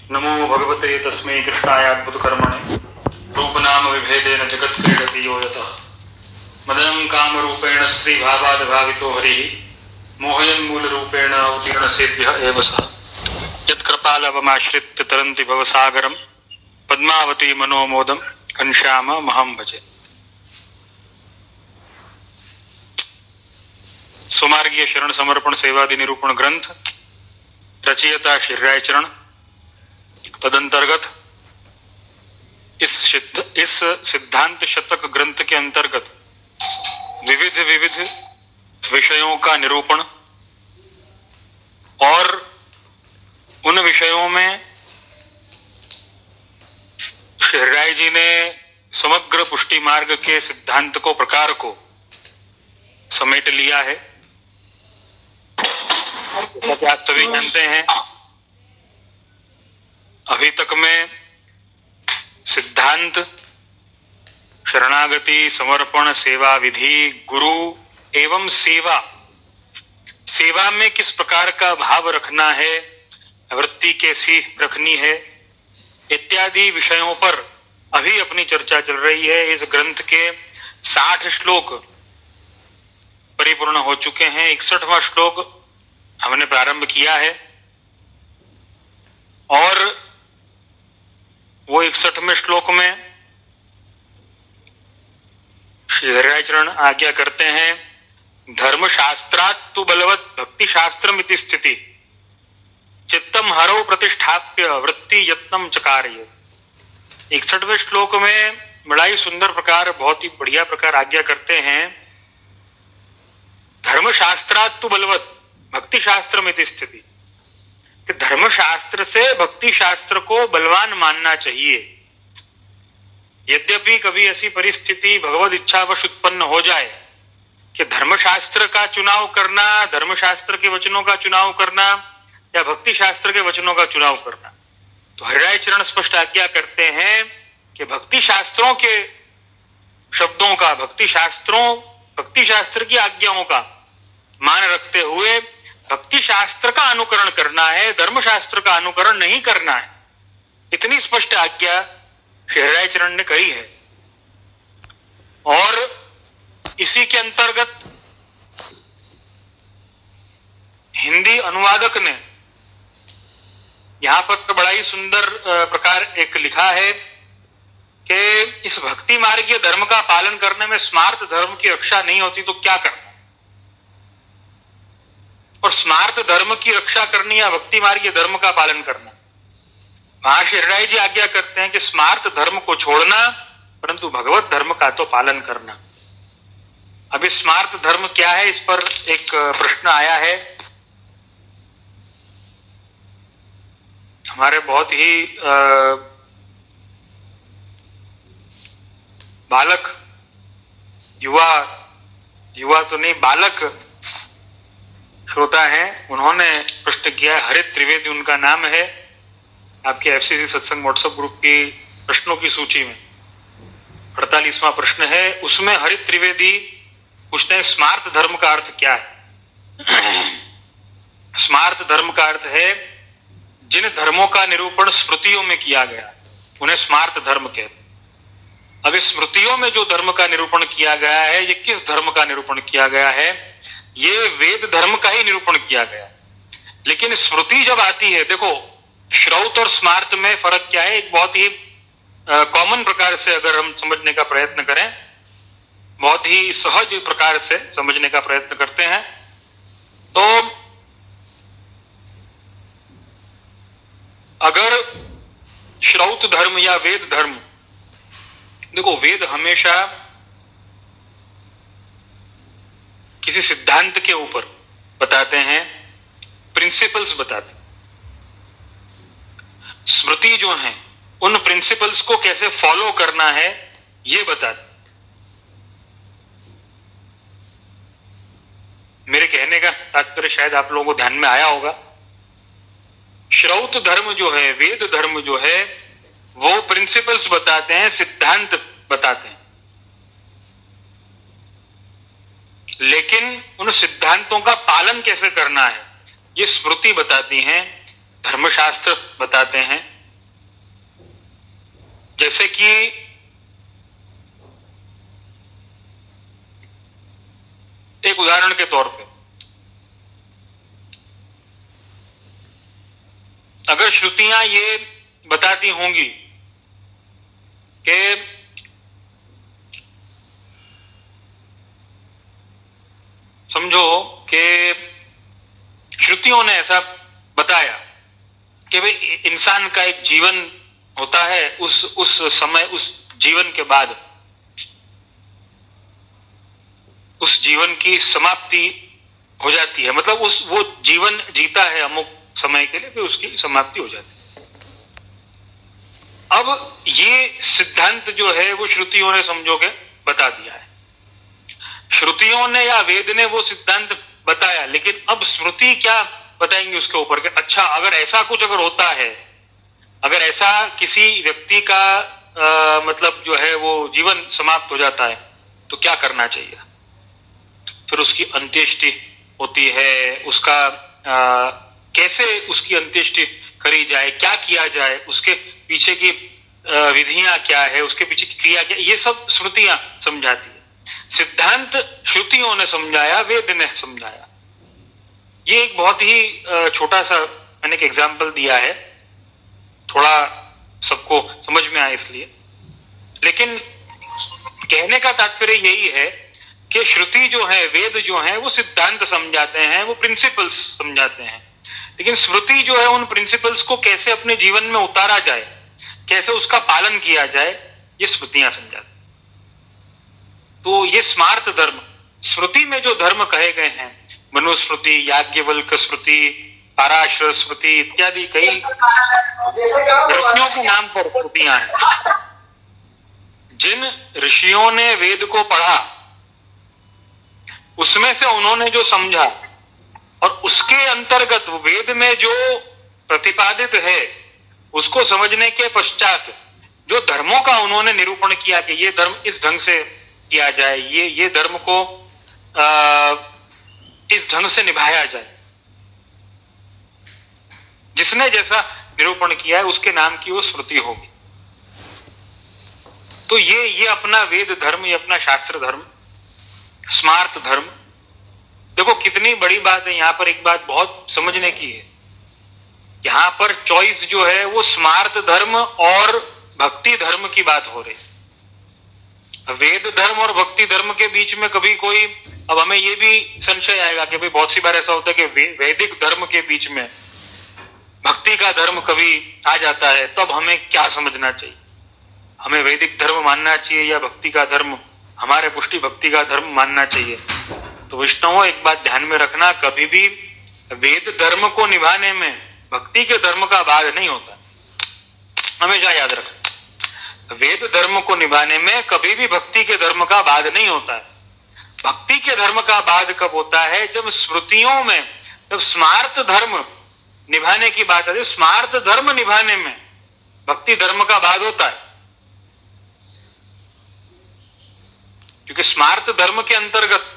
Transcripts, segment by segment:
नमो भगवते तस्मै कृष्णायाद्भुतकर्मणे रूपनाम विभेदेन जगत् क्रीडति यो यतः मदनं कामरूपेण स्त्रीभावाद्भावितो हरिः मोहयन्मूलरूपेण अवतीर्णसेभ्यः एव सः यत्कृपालवमाश्रित्य तरन्ति भवसागरं पद्मावती मनोमोदं घनश्याममहं भजे। स्वमार्गीय शरण समर्पण सेवादि निरूपण ग्रंथ रचयिता श्री रायचरण। तदंतर्गत इस सिद्धांत शतक ग्रंथ के अंतर्गत विविध विविध विषयों का निरूपण और उन विषयों में श्री राय जी ने समग्र पुष्टि मार्ग के सिद्धांत को प्रकार को समेट लिया है। जैसा कि आप सभी जानते हैं, अभी तक में सिद्धांत, शरणागति, समर्पण, सेवा विधि, गुरु एवं सेवा, सेवा में किस प्रकार का भाव रखना है, वृत्ति कैसी रखनी है, इत्यादि विषयों पर अभी अपनी चर्चा चल रही है। इस ग्रंथ के 60 श्लोक परिपूर्ण हो चुके हैं। 61वां श्लोक हमने प्रारंभ किया है और वो 61वें श्लोक में श्री हरिचरण आज्ञा करते हैं, धर्मशास्त्रात् तु बलवत् भक्ति शास्त्रमिति स्थिति चित्तम हरौ प्रतिष्ठाप्य वृत्ति यत्नम चकारय। 61वें श्लोक में बड़ा ही सुंदर प्रकार, बहुत ही बढ़िया प्रकार आज्ञा करते हैं, धर्मशास्त्रात् तु बलवत् भक्ति शास्त्रमिति स्थिति, कि धर्मशास्त्र से भक्ति शास्त्र को बलवान मानना चाहिए। यद्यपि कभी ऐसी परिस्थिति भगवद इच्छावश उत्पन्न हो जाए कि धर्मशास्त्र का चुनाव करना, धर्मशास्त्र के वचनों का चुनाव करना या भक्ति शास्त्र के वचनों का चुनाव करना, तो हरिराय चरण स्पष्ट आज्ञा करते हैं कि भक्ति शास्त्रों के शब्दों का, भक्ति शास्त्र की आज्ञाओं का मान रखते हुए भक्ति शास्त्र का अनुकरण करना है, धर्मशास्त्र का अनुकरण नहीं करना है। इतनी स्पष्ट आज्ञा श्री हरिराय चरण ने कही है। और इसी के अंतर्गत हिंदी अनुवादक ने यहां पर बड़ा ही सुंदर प्रकार एक लिखा है कि इस भक्ति मार्गीय धर्म का पालन करने में स्मार्त धर्म की रक्षा नहीं होती तो क्या करना, और स्मार्त धर्म की रक्षा करनी या भक्ति मार्गीय धर्म का पालन करना। वहां श्री हरिराय जी आज्ञा करते हैं कि स्मार्त धर्म को छोड़ना, परंतु भगवत धर्म का तो पालन करना। अभी स्मार्त धर्म क्या है, इस पर एक प्रश्न आया है। हमारे बहुत ही बालक, युवा तो नहीं, बालक श्रोता हैं, उन्होंने प्रश्न किया। हरित त्रिवेदी उनका नाम है, आपके एफसीसी सत्संग व्हाट्सएप ग्रुप की प्रश्नों की सूची में 48वां प्रश्न है। उसमें हरित त्रिवेदी पूछते हैं, स्मार्त धर्म का अर्थ क्या है? स्मार्त धर्म का अर्थ है जिन धर्मों का निरूपण स्मृतियों में किया गया, उन्हें स्मार्त धर्म कहते हैं। अब इस स्मृतियों में जो धर्म का निरूपण किया गया है, ये किस धर्म का निरूपण किया गया है? ये वेद धर्म का ही निरूपण किया गया। लेकिन स्मृति जब आती है, देखो श्रौत और स्मार्त में फर्क क्या है, एक बहुत ही कॉमन प्रकार से अगर हम समझने का प्रयत्न करें, बहुत ही सहज प्रकार से समझने का प्रयत्न करते हैं, तो अगर श्रौत धर्म या वेद धर्म, देखो वेद हमेशा किसी सिद्धांत के ऊपर बताते हैं, प्रिंसिपल्स बताते हैं। स्मृति जो है उन प्रिंसिपल्स को कैसे फॉलो करना है ये बताते। मेरे कहने का तात्पर्य शायद आप लोगों को ध्यान में आया होगा। श्रौत धर्म जो है, वेद धर्म जो है, वो प्रिंसिपल्स बताते हैं, सिद्धांत बताते हैं, लेकिन उन सिद्धांतों का पालन कैसे करना है ये स्मृति बताती हैं, धर्मशास्त्र बताते हैं, जैसे कि एक उदाहरण के तौर पे, अगर श्रुतियां ये बताती होंगी कि समझो कि श्रुतियों ने ऐसा बताया कि भाई इंसान का एक जीवन होता है, उस समय, उस जीवन के बाद उस जीवन की समाप्ति हो जाती है, मतलब वो जीवन जीता है अमुक समय के लिए, फिर उसकी समाप्ति हो जाती है। अब ये सिद्धांत जो है वो श्रुतियों ने समझो के बता दिया है, श्रुतियों ने या वेद ने वो सिद्धांत बताया, लेकिन अब स्मृति क्या बताएंगे उसके ऊपर के अच्छा अगर ऐसा कुछ अगर होता है, अगर ऐसा किसी व्यक्ति का मतलब जो है वो जीवन समाप्त हो जाता है तो क्या करना चाहिए, फिर उसकी अंत्येष्टि होती है, उसका कैसे उसकी अंत्येष्टि करी जाए, क्या किया जाए, उसके पीछे की विधियां क्या है, उसके पीछे की क्रिया क्या, ये सब श्रुतियां समझाती है। सिद्धांत श्रुतियों ने समझाया, वेद ने समझाया। ये एक बहुत ही छोटा सा मैंने एक एग्जाम्पल दिया है, थोड़ा सबको समझ में आए इसलिए, लेकिन कहने का तात्पर्य यही है कि श्रुति जो है, वेद जो है वो सिद्धांत समझाते हैं, वो प्रिंसिपल्स समझाते हैं, लेकिन स्मृति जो है उन प्रिंसिपल्स को कैसे अपने जीवन में उतारा जाए, कैसे उसका पालन किया जाए, ये स्मृतियां समझाती। तो ये स्मार्त धर्म, स्मृति में जो धर्म कहे गए हैं, मनुस्मृति, याज्ञवल्क्य स्मृति, पाराशर स्मृति इत्यादि कई ऋषियों के नाम पर स्मृतियां हैं। जिन ऋषियों ने वेद को पढ़ा उसमें से उन्होंने जो समझा और उसके अंतर्गत वेद में जो प्रतिपादित है उसको समझने के पश्चात जो धर्मों का उन्होंने निरूपण किया कि ये धर्म इस ढंग से किया जाए, ये धर्म को इस ढंग से निभाया जाए, जिसने जैसा निरूपण किया है उसके नाम की वो स्मृति होगी। तो ये अपना वेद धर्म, ये अपना शास्त्र धर्म, स्मार्त धर्म। देखो कितनी बड़ी बात है, यहां पर एक बात बहुत समझने की है, यहां पर चॉइस जो है वो स्मार्त धर्म और भक्ति धर्म की बात हो रही। वेद धर्म और भक्ति धर्म के बीच में कभी कोई, अब हमें ये भी संशय आएगा कि भाई बहुत सी बार ऐसा होता है कि वैदिक धर्म के बीच में भक्ति का धर्म कभी आ जाता है, तब हमें क्या समझना चाहिए, हमें वैदिक धर्म मानना चाहिए या भक्ति का धर्म, हमारे पुष्टि भक्ति का धर्म मानना चाहिए। तो वैष्णवों एक बात ध्यान में रखना, कभी भी वेद धर्म को निभाने में भक्ति के धर्म का बाद नहीं होता, हमेशा याद रखना। वेद धर्म को निभाने में कभी भी भक्ति के धर्म का बाद नहीं होता है। भक्ति के धर्म का बाद कब होता है, जब स्मृतियों में, जब स्मार्त धर्म निभाने की बात है, स्मार्त धर्म निभाने में भक्ति धर्म का बाद होता है। क्योंकि स्मार्त धर्म के अंतर्गत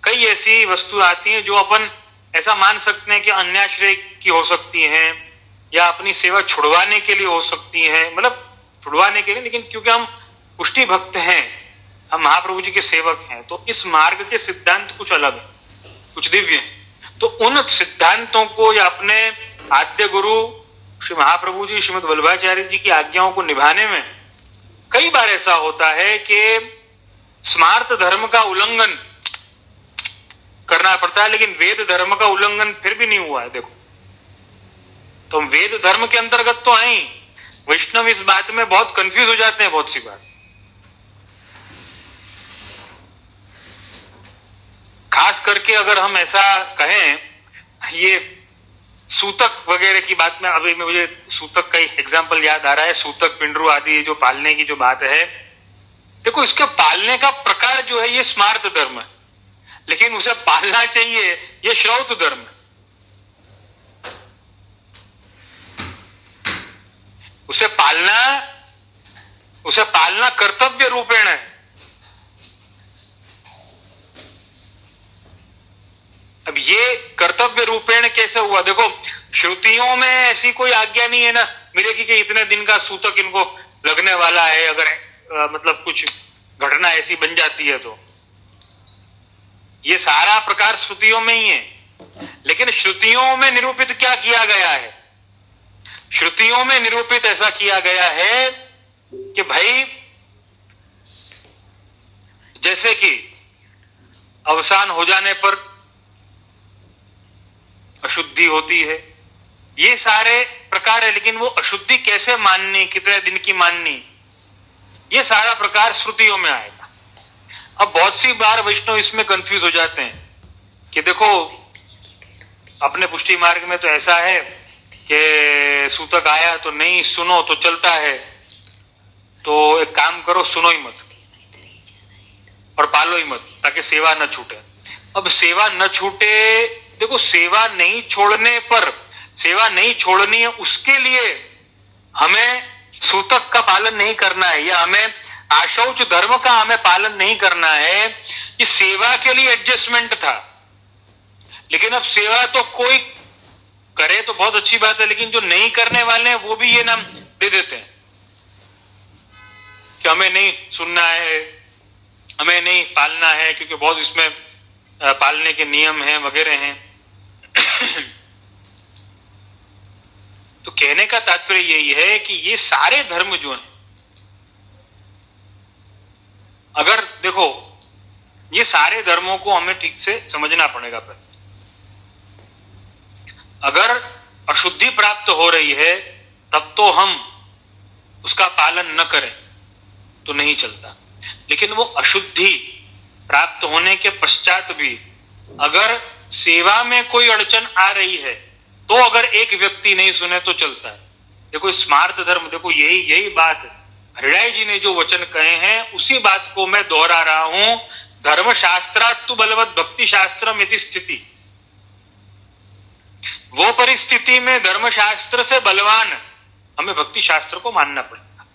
कई ऐसी वस्तु आती हैं जो अपन ऐसा मान सकते हैं कि अन्याश्रय की हो सकती हैं या अपनी सेवा छुड़वाने के लिए हो सकती हैं, मतलब छुड़वाने के लिए, लेकिन क्योंकि हम पुष्टि भक्त हैं, हम महाप्रभु जी के सेवक हैं, तो इस मार्ग के सिद्धांत कुछ अलग है, कुछ दिव्य है। तो उन सिद्धांतों को या अपने आद्य गुरु श्री महाप्रभु जी, श्रीमद् वल्लभाचार्य जी की आज्ञाओं को निभाने में कई बार ऐसा होता है कि स्मार्त धर्म का उल्लंघन करना पड़ता है, लेकिन वेद धर्म का उल्लंघन फिर भी नहीं हुआ है। देखो, तो वेद धर्म के अंतर्गत तो है ही, वैष्णव इस बात में बहुत कंफ्यूज हो जाते हैं बहुत सी बार। खास करके अगर हम ऐसा कहें, ये सूतक वगैरह की बात में, अभी मुझे सूतक का एग्जाम्पल याद आ रहा है, सूतक, पिंडरू आदि जो पालने की जो बात है, देखो इसके पालने का प्रकार जो है ये स्मार्त धर्म है, लेकिन उसे पालना चाहिए ये श्रौत धर्म है। उसे पालना कर्तव्य रूपेण है। अब ये कर्तव्य रूपेण कैसे हुआ? देखो श्रुतियों में ऐसी कोई आज्ञा नहीं है ना मिलेगी कि इतने दिन का सूतक इनको लगने वाला है, अगर मतलब कुछ घटना ऐसी बन जाती है तो ये सारा प्रकार श्रुतियों में ही है। लेकिन श्रुतियों में निरूपित क्या किया गया है? श्रुतियों में निरूपित ऐसा किया गया है कि भाई जैसे कि अवसान हो जाने पर अशुद्धि होती है, ये सारे प्रकार है। लेकिन वो अशुद्धि कैसे माननी, कितने दिन की माननी, ये सारा प्रकार श्रुतियों में आएगा। अब बहुत सी बार वैष्णव इसमें कंफ्यूज हो जाते हैं कि देखो अपने पुष्टि मार्ग में तो ऐसा है कि सूतक आया तो नहीं सुनो तो चलता है, तो एक काम करो सुनो ही मत और पालो ही मत ताकि सेवा न छूटे। अब सेवा न छूटे, देखो सेवा नहीं छोड़ने पर, सेवा नहीं छोड़नी है उसके लिए हमें सूतक का पालन नहीं करना है, या हमें आशौच धर्म का हमें पालन नहीं करना है। ये सेवा के लिए एडजस्टमेंट था। लेकिन अब सेवा तो कोई करे तो बहुत अच्छी बात है, लेकिन जो नहीं करने वाले हैं वो भी ये नाम दे देते हैं कि हमें नहीं सुनना है, हमें नहीं पालना है, क्योंकि बहुत इसमें पालने के नियम हैं वगैरह हैं। तो कहने का तात्पर्य यही है कि ये सारे धर्म जो हैं, अगर देखो ये सारे धर्मों को हमें ठीक से समझना पड़ेगा। पहले अगर अशुद्धि प्राप्त हो रही है तब तो हम उसका पालन न करें तो नहीं चलता। लेकिन वो अशुद्धि प्राप्त होने के पश्चात भी अगर सेवा में कोई अड़चन आ रही है तो अगर एक व्यक्ति नहीं सुने तो चलता है। देखो स्मार्त धर्म, देखो यही बात है। हृदय जी ने जो वचन कहे हैं उसी बात को मैं दोहरा रहा हूं। धर्मशास्त्रात्तु बलवत भक्ति शास्त्रम इति स्थिति। वो परिस्थिति में धर्मशास्त्र से बलवान हमें भक्ति शास्त्र को मानना पड़ेगा।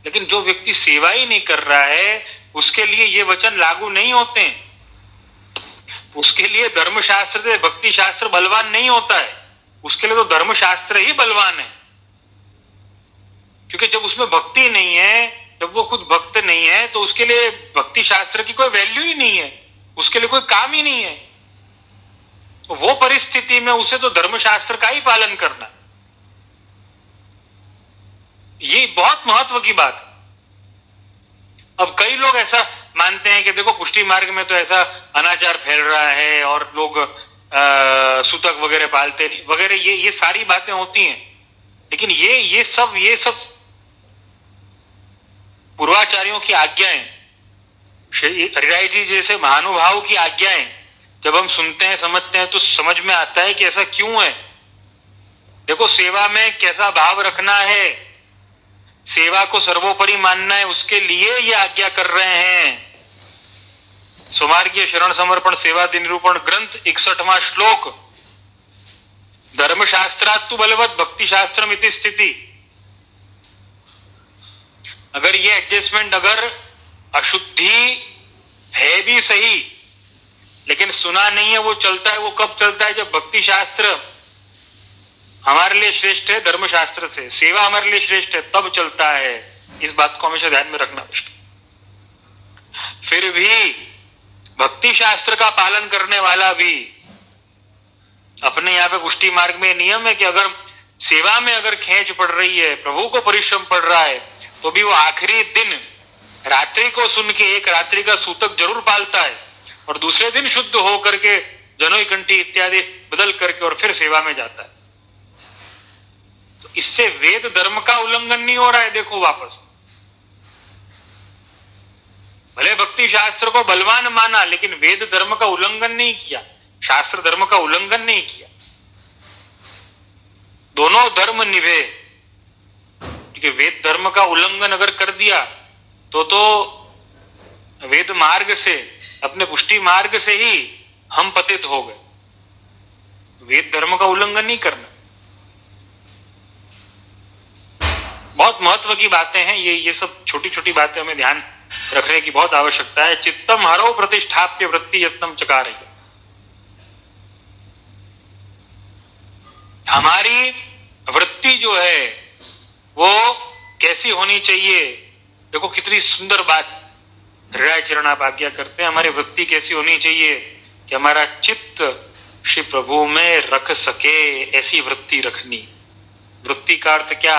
लेकिन जो व्यक्ति सेवा ही नहीं कर रहा है उसके लिए ये वचन लागू नहीं होते हैं। उसके लिए धर्मशास्त्र से भक्ति शास्त्र बलवान नहीं होता है, उसके लिए तो धर्मशास्त्र ही बलवान है। क्योंकि जब उसमें भक्ति नहीं है, जब वो खुद भक्त नहीं है, तो उसके लिए भक्ति शास्त्र की कोई वैल्यू ही नहीं है, उसके लिए कोई काम ही नहीं है। तो वो परिस्थिति में उसे तो धर्मशास्त्र का ही पालन करना, ये बहुत महत्व की बात है। अब कई लोग ऐसा मानते हैं कि देखो पुष्टि मार्ग में तो ऐसा अनाचार फैल रहा है और लोग सूतक वगैरह पालते वगैरह, ये सारी बातें होती हैं। लेकिन ये सब पूर्वाचार्यों की आज्ञाएं, हरिराय जी जैसे महानुभाव की आज्ञाएं जब हम सुनते हैं समझते हैं तो समझ में आता है कि ऐसा क्यों है। देखो सेवा में कैसा भाव रखना है, सेवा को सर्वोपरि मानना है, उसके लिए ये आज्ञा कर रहे हैं। सुमार्गीय शरण समर्पण सेवादि निरूपण ग्रंथ 61वां श्लोक, धर्मशास्त्रात्तु बलवत भक्ति शास्त्रम इति स्थिति। अगर ये एडजस्टमेंट, अगर अशुद्धि है भी सही लेकिन सुना नहीं है, वो चलता है। वो कब चलता है? जब भक्ति शास्त्र हमारे लिए श्रेष्ठ है धर्मशास्त्र से, सेवा हमारे लिए श्रेष्ठ है, तब चलता है। इस बात को हमेशा ध्यान में रखना। फिर भी भक्ति शास्त्र का पालन करने वाला भी, अपने यहां पे पुष्टि मार्ग में नियम है कि अगर सेवा में अगर खेच पड़ रही है, प्रभु को परिश्रम पड़ रहा है, तो भी वो आखिरी दिन रात्रि को सुन के एक रात्रि का सूतक जरूर पालता है और दूसरे दिन शुद्ध हो करके जनोई कंठी इत्यादि बदल करके और फिर सेवा में जाता है। तो इससे वेद धर्म का उल्लंघन नहीं हो रहा है। देखो वापस, भले भक्ति शास्त्र को बलवान माना लेकिन वेद धर्म का उल्लंघन नहीं किया, शास्त्र धर्म का उल्लंघन नहीं किया। दोनों धर्म निभे। क्योंकि वेद धर्म का उल्लंघन अगर कर दिया तो वेद मार्ग से, अपने पुष्टि मार्ग से ही हम पतित हो गए। वेद धर्म का उल्लंघन नहीं करना। बहुत महत्व की बातें हैं ये सब छोटी छोटी बातें हमें ध्यान रखने की बहुत आवश्यकता है। चित्तम हरो प्रतिष्ठाप्य वृत्ति यत्नम चकार। हमारी वृत्ति जो है वो कैसी होनी चाहिए? देखो कितनी सुंदर बात राय चरण आप आज्ञा करते हैं। हमारी वृत्ति कैसी होनी चाहिए कि हमारा चित्त श्री प्रभु में रख सके, ऐसी वृत्ति रखनी। वृत्ति का अर्थ क्या?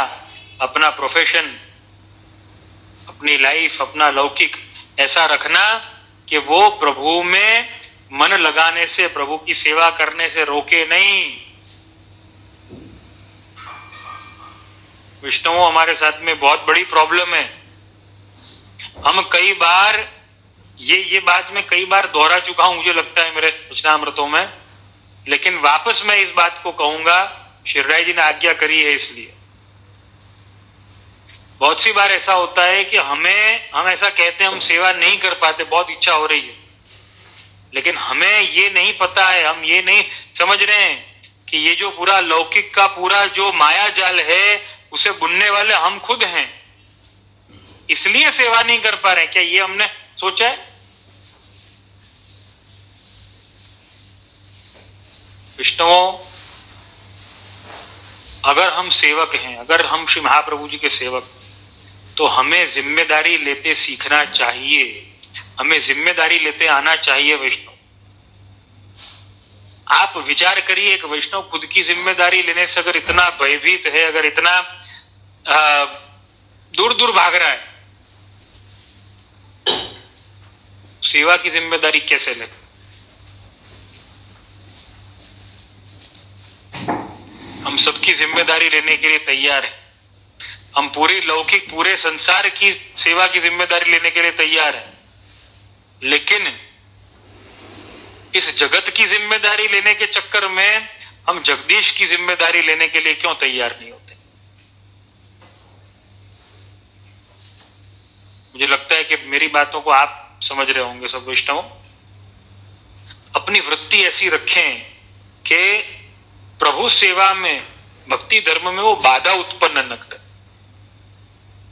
अपना प्रोफेशन, अपनी लाइफ, अपना लौकिक ऐसा रखना कि वो प्रभु में मन लगाने से, प्रभु की सेवा करने से रोके नहीं। विष्णु हमारे साथ में बहुत बड़ी प्रॉब्लम है। हम कई बार ये बात मैं कई बार दोहरा चुका हूं, मुझे लगता है मेरे वचनामृतों में, लेकिन वापस मैं इस बात को कहूंगा, श्री राय जी ने आज्ञा करी है इसलिए। बहुत सी बार ऐसा होता है कि हम ऐसा कहते हैं हम सेवा नहीं कर पाते, बहुत इच्छा हो रही है, लेकिन हमें ये नहीं पता है, हम ये नहीं समझ रहे हैं कि ये जो पूरा लौकिक का पूरा जो माया जाल है उसे बुनने वाले हम खुद हैं, इसलिए सेवा नहीं कर पा रहे। क्या ये हमने सोचा है? विष्णुओं, अगर हम सेवक हैं, अगर हम श्री महाप्रभु जी के सेवक, तो हमें जिम्मेदारी लेते सीखना चाहिए, हमें जिम्मेदारी लेते आना चाहिए। वैष्णव, आप विचार करिए, एक वैष्णव खुद की जिम्मेदारी लेने से अगर इतना भयभीत है, अगर इतना दूर दूर भाग रहा है, सेवा की जिम्मेदारी कैसे ले? हम सबकी जिम्मेदारी लेने के लिए तैयार हैं। हम पूरी लौकिक, पूरे संसार की सेवा की जिम्मेदारी लेने के लिए तैयार हैं, लेकिन इस जगत की जिम्मेदारी लेने के चक्कर में हम जगदीश की जिम्मेदारी लेने के लिए क्यों तैयार नहीं होते? मुझे लगता है कि मेरी बातों को आप समझ रहे होंगे सब वैष्णव। अपनी वृत्ति ऐसी रखें कि प्रभु सेवा में, भक्ति धर्म में वो बाधा उत्पन्न न करे।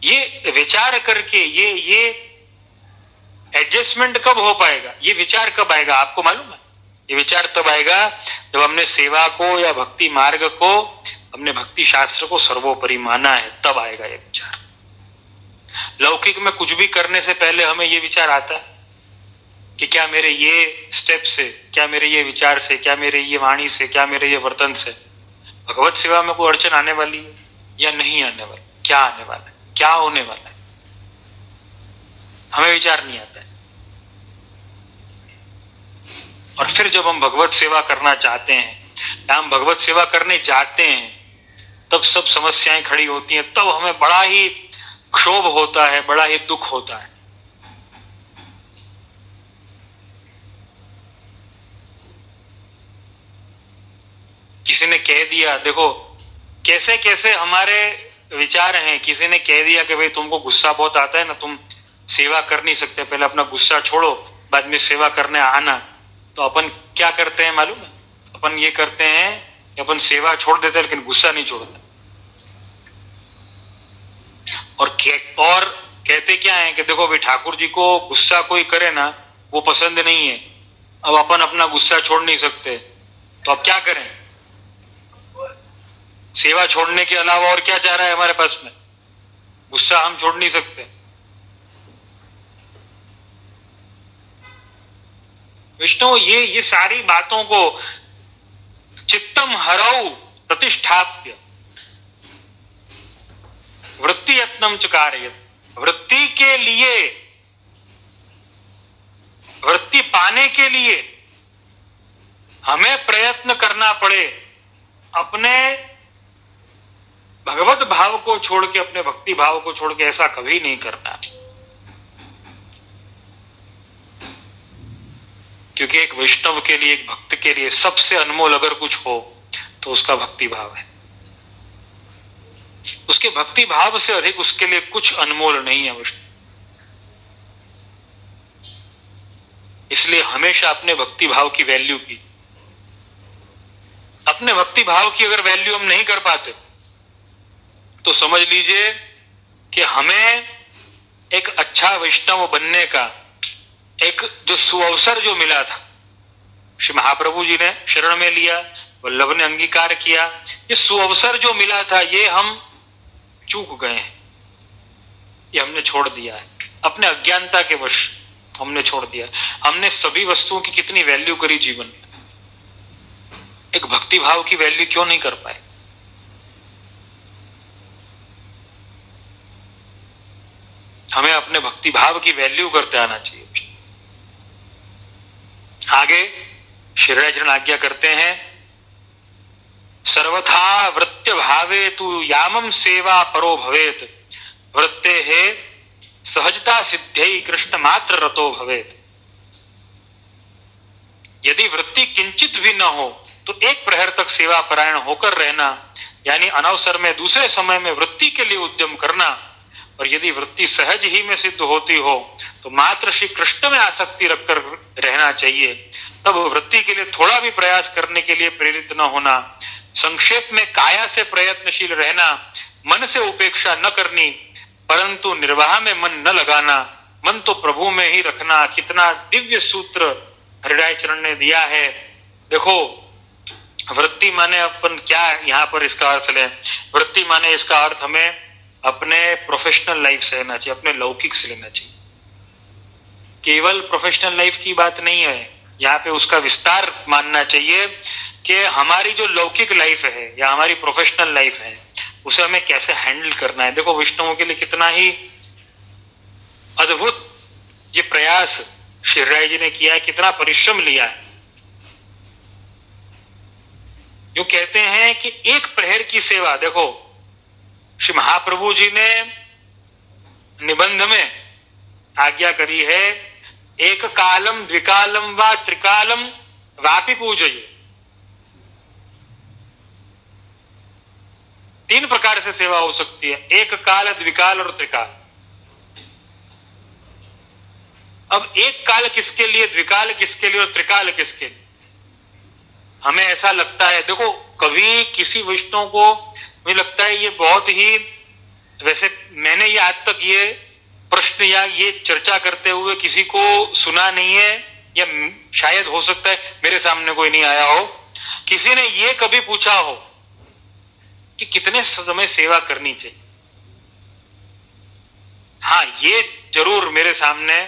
ये विचार करके ये एडजस्टमेंट कब हो पाएगा, ये विचार कब आएगा आपको मालूम है? ये विचार तब आएगा जब हमने सेवा को या भक्ति मार्ग को, हमने भक्ति शास्त्र को सर्वोपरि माना है, तब आएगा ये विचार। लौकिक में कुछ भी करने से पहले हमें ये विचार आता है कि क्या मेरे ये स्टेप से, क्या मेरे ये विचार से, क्या मेरे ये वाणी से, क्या मेरे ये वर्तन से भगवत सेवा में कोई अड़चन आने वाली है या नहीं आने वाली? क्या आने वाला है, क्या होने वाला है, हमें विचार नहीं आता है। और फिर जब हम भगवत सेवा करना चाहते हैं या हम भगवत सेवा करने जाते हैं, तब सब समस्याएं खड़ी होती हैं, तब हमें बड़ा ही क्षोभ होता है, बड़ा ही दुख होता है। किसी ने कह दिया, देखो कैसे कैसे हमारे विचार हैं, किसी ने कह दिया कि भाई तुमको गुस्सा बहुत आता है ना, तुम सेवा कर नहीं सकते, पहले अपना गुस्सा छोड़ो, बाद में सेवा करने आना। तो अपन क्या करते हैं मालूम है? अपन ये करते हैं कि अपन सेवा छोड़ देते हैं लेकिन गुस्सा नहीं छोड़ते। और कहते क्या है कि देखो भाई ठाकुर जी को गुस्सा कोई करे ना वो पसंद नहीं है, अब अपन अपना गुस्सा छोड़ नहीं सकते, तो अब क्या करें? सेवा छोड़ने के अलावा और क्या चाह रहा है हमारे पास में? गुस्सा हम छोड़ नहीं सकते। विष्णु, ये सारी बातों को चित्तम हरौ प्रतिष्ठाप्य वृत्ति यत्नम च कारयेत्। वृत्ति के लिए, वृत्ति पाने के लिए हमें प्रयत्न करना पड़े। अपने भगवत भाव को छोड़ के, अपने भक्ति भाव को छोड़ के ऐसा कभी नहीं करना, क्योंकि एक वैष्णव के लिए, एक भक्त के लिए सबसे अनमोल अगर कुछ हो तो उसका भक्ति भाव है। उसके भक्ति भाव से अधिक उसके लिए कुछ अनमोल नहीं है वैष्णव। इसलिए हमेशा अपने भक्ति भाव की वैल्यू की, अपने भक्ति भाव की अगर वैल्यू हम नहीं कर पाते तो समझ लीजिए कि हमें एक अच्छा वैष्णव बनने का एक जो सुअवसर जो मिला था, श्री महाप्रभु जी ने शरण में लिया, वल्लभ ने अंगीकार किया, ये सुअवसर जो मिला था ये हम चूक गए हैं। ये हमने छोड़ दिया है, अपने अज्ञानता के वश हमने छोड़ दिया। हमने सभी वस्तुओं की कितनी वैल्यू करी जीवन में, एक भक्ति भाव की वैल्यू क्यों नहीं कर पाए? हमें अपने भक्ति भाव की वैल्यू करते आना चाहिए। आगे श्रीराजन आज्ञा करते हैं, सर्वथा वृत्य भावे तु यामम सेवा परो भवेत, वृत्ते है सहजता सिद्धि कृष्ण मात्र रतो भवेत। यदि वृत्ति किंचित भी न हो तो एक प्रहर तक सेवा परायण होकर रहना, यानी अनवसर में दूसरे समय में वृत्ति के लिए उद्यम करना। और यदि वृत्ति सहज ही में सिद्ध होती हो तो मात्र श्री कृष्ण में आसक्ति रखकर रहना चाहिए। तब वृत्ति के लिए थोड़ा भी प्रयास करने के लिए प्रेरित न होना, संक्षेप में काया से प्रयत्नशील रहना, मन से उपेक्षा न करनी, परंतु निर्वाह में मन न लगाना, मन तो प्रभु में ही रखना। कितना दिव्य सूत्र हरिराय चरण ने दिया है। देखो, वृत्ति माने अपन क्या यहाँ पर इसका अर्थ लें? वृत्ति माने इसका अर्थ हमें अपने प्रोफेशनल लाइफ से लेना चाहिए, अपने लौकिक से लेना चाहिए। केवल प्रोफेशनल लाइफ की बात नहीं है यहाँ पे, उसका विस्तार मानना चाहिए कि हमारी जो लौकिक लाइफ है या हमारी प्रोफेशनल लाइफ है उसे हमें कैसे हैंडल करना है। देखो, वैष्णवों के लिए कितना ही अद्भुत ये प्रयास श्री राय जी ने किया है, कितना परिश्रम लिया है। जो कहते हैं कि एक प्रहर की सेवा, देखो श्री महाप्रभु जी ने निबंध में आज्ञा करी है, एक कालम द्विकालम व त्रिकालम वापि पूजये। 3 प्रकार से सेवा हो सकती है, एक काल, द्विकाल और त्रिकाल। अब एक काल किसके लिए, द्विकाल किसके लिए और त्रिकाल किसके लिए? हमें ऐसा लगता है, देखो कभी किसी वैष्णव को मुझे लगता है ये बहुत ही, वैसे मैंने ये आज तक ये प्रश्न या ये चर्चा करते हुए किसी को सुना नहीं है, या शायद हो सकता है मेरे सामने कोई नहीं आया हो, किसी ने ये कभी पूछा हो कि कितने समय सेवा करनी चाहिए। हाँ, ये जरूर मेरे सामने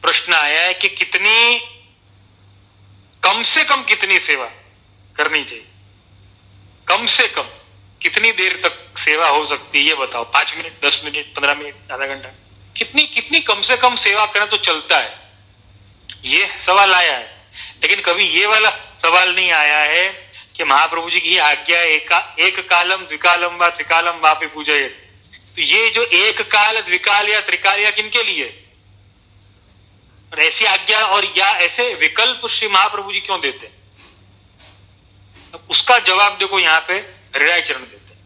प्रश्न आया है कि कितनी, कम से कम कितनी सेवा करनी चाहिए, कम से कम कितनी देर तक सेवा हो सकती है, ये बताओ। 5 मिनट, 10 मिनट, 15 मिनट, आधा घंटा, कितनी कम से कम सेवा करें तो चलता है, ये सवाल आया है। लेकिन कभी ये वाला सवाल नहीं आया है कि महाप्रभु जी की आज्ञा एक कालम द्विकालम व त्रिकालम वापि पूजये। तो ये जो एक काल, द्विकाल या त्रिकाल या किनके लिए, और ऐसी आज्ञा और या ऐसे विकल्प श्री महाप्रभु जी क्यों देते? अब उसका जवाब देखो यहाँ पे हरिराय चरण देते हैं।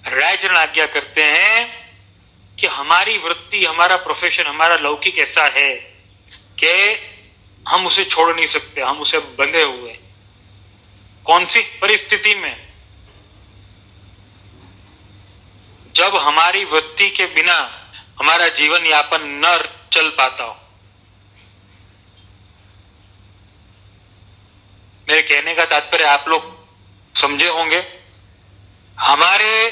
हरिराय चरण आज्ञा करते हैं कि हमारी वृत्ति, हमारा प्रोफेशन, हमारा लौकिक ऐसा है कि हम उसे छोड़ नहीं सकते, हम उसे बंधे हुए। कौन सी परिस्थिति में? जब हमारी वृत्ति के बिना हमारा जीवन यापन न चल पाता हो। मेरे कहने का तात्पर्य आप लोग समझे होंगे। हमारे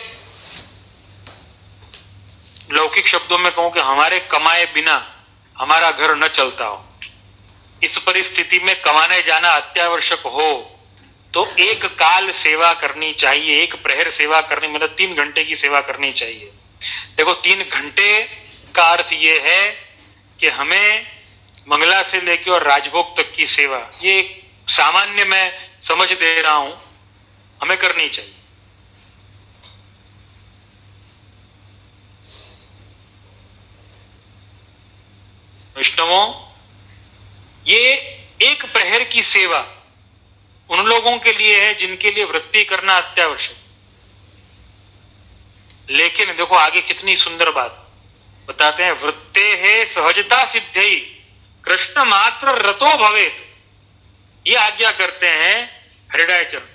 लौकिक शब्दों में कहूं कि हमारे कमाए बिना हमारा घर न चलता हो। इस परिस्थिति में कमाने जाना अत्यावश्यक हो तो एक काल सेवा करनी चाहिए, एक प्रहर सेवा करनी, मतलब 3 घंटे की सेवा करनी चाहिए। देखो 3 घंटे का अर्थ ये है कि हमें मंगला से लेकर और राजभोग तक की सेवा, ये सामान्य मैं समझ दे रहा हूं, हमें करनी चाहिए। वैष्णवों, ये एक प्रहर की सेवा उन लोगों के लिए है जिनके लिए वृत्ति करना अत्यावश्यक। लेकिन देखो आगे कितनी सुंदर बात बताते हैं, वृत्ते है सहजता सिद्धि कृष्ण मात्र रतो भवेत। ये आज्ञा करते हैं हरिराय चरण।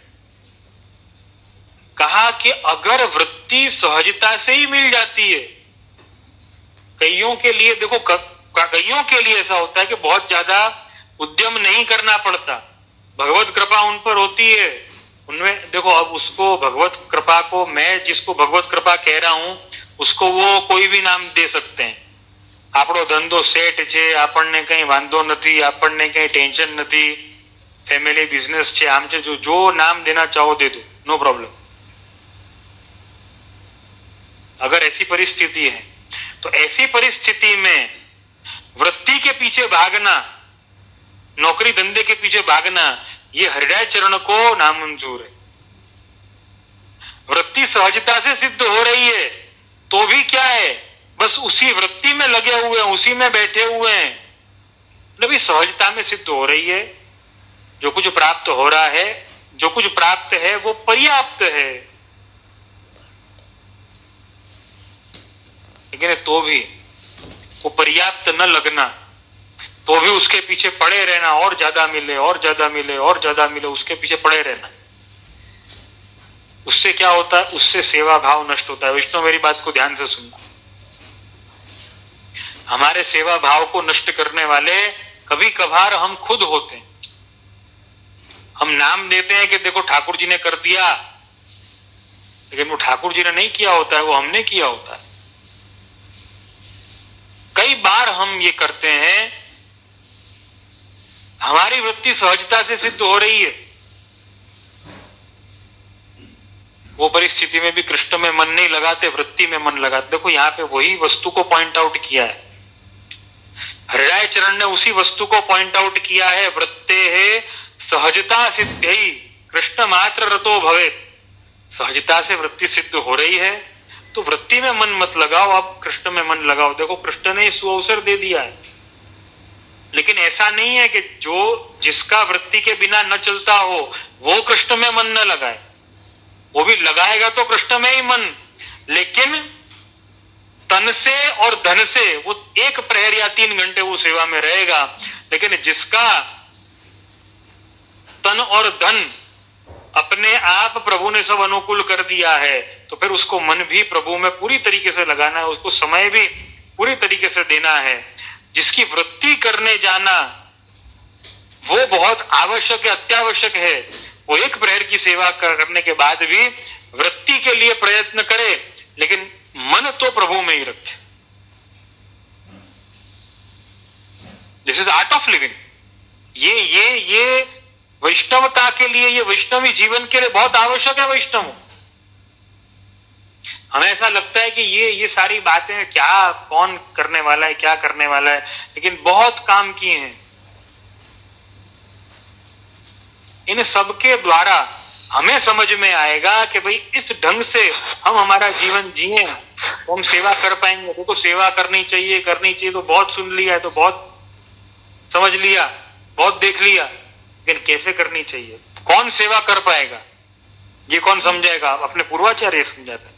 कहा कि अगर वृत्ति सहजता से ही मिल जाती है, कईयों के लिए देखो, कईयों के लिए ऐसा होता है कि बहुत ज्यादा उद्यम नहीं करना पड़ता, भगवत कृपा उन पर होती है। उनमें देखो, अब उसको भगवत कृपा को, मैं जिसको भगवत कृपा कह रहा हूं उसको वो कोई भी नाम दे सकते हैं। આપણો ધંધો સેટ છે, આપણને કઈ વાંધો નથી, આપણને કઈ ટેન્શન નથી, फैमिली बिजनेस છે, આમ છે, जो नाम देना चाहो दे दो, नो प्रॉब्लम। अगर ऐसी परिस्थिति है तो ऐसी परिस्थिति में वृत्ति के पीछे भागना, नौकरी धंधे के पीछे भागना, ये हृदय चरण को नामंजूर है। वृत्ति सहजता से सिद्ध हो रही है तो भी क्या है, बस उसी वृत्ति में लगे हुए हैं, उसी में बैठे हुए हैं, मतलब सहजता में सिद्ध हो रही है। जो कुछ प्राप्त हो रहा है, जो कुछ प्राप्त है वो पर्याप्त है। लेकिन तो भी वो पर्याप्त न लगना, तो भी उसके पीछे पड़े रहना, और ज्यादा मिले, और ज्यादा मिले, और ज्यादा मिले, उसके पीछे पड़े रहना। उससे क्या होता है, उससे सेवा भाव नष्ट होता है। वैष्णव मेरी बात को ध्यान से सुनना, हमारे सेवा भाव को नष्ट करने वाले कभी कभार हम खुद होते हैं। हम नाम देते हैं कि देखो ठाकुर जी ने कर दिया, लेकिन वो ठाकुर जी ने नहीं किया होता है, वो हमने किया होता है। कई बार हम ये करते हैं, हमारी वृत्ति सहजता से सिद्ध हो रही है, वो परिस्थिति में भी कृष्ण में मन नहीं लगाते, वृत्ति में मन लगाते। देखो यहां पे वही वस्तु को पॉइंट आउट किया है, हृदय चरण ने उसी वस्तु को पॉइंट आउट किया है। वृत्ते है सहजता सिद्धि कृष्ण मात्र रतो भवेत। सहजता से वृत्ति सिद्ध हो रही है तो वृत्ति में मन मत लगाओ, अब कृष्ण में मन लगाओ। देखो कृष्ण ने सुअवसर दे दिया है, लेकिन ऐसा नहीं है कि जो जिसका वृत्ति के बिना न चलता हो वो कृष्ण में मन न लगाए, वो भी लगाएगा तो कृष्ण में ही मन, लेकिन तन से और धन से वो 1 प्रहर या 3 घंटे वो सेवा में रहेगा। लेकिन जिसका तन और धन अपने आप प्रभु ने सब अनुकूल कर दिया है, तो फिर उसको मन भी प्रभु में पूरी तरीके से लगाना है, उसको समय भी पूरी तरीके से देना है। जिसकी वृत्ति करने जाना वो बहुत आवश्यक है, अत्यावश्यक है। वो 1 प्रहर की सेवा करने के बाद भी वृत्ति के लिए प्रयत्न करे, लेकिन मन तो प्रभु में ही रखे। This is art of living. ये वैष्णवता के लिए, ये वैष्णवी जीवन के लिए बहुत आवश्यक है। वैष्णव हमें ऐसा लगता है कि ये सारी बातें क्या, कौन करने वाला है, क्या करने वाला है, लेकिन बहुत काम किए हैं। इन सबके द्वारा हमें समझ में आएगा कि भाई इस ढंग से हम हमारा जीवन जिए तो हम सेवा कर पाएंगे। देखो सेवा करनी चाहिए तो बहुत सुन लिया है, तो बहुत समझ लिया, बहुत देख लिया, लेकिन कैसे करनी चाहिए, कौन सेवा कर पाएगा, ये कौन समझाएगा? अपने पूर्वाचार्य समझाते हैं।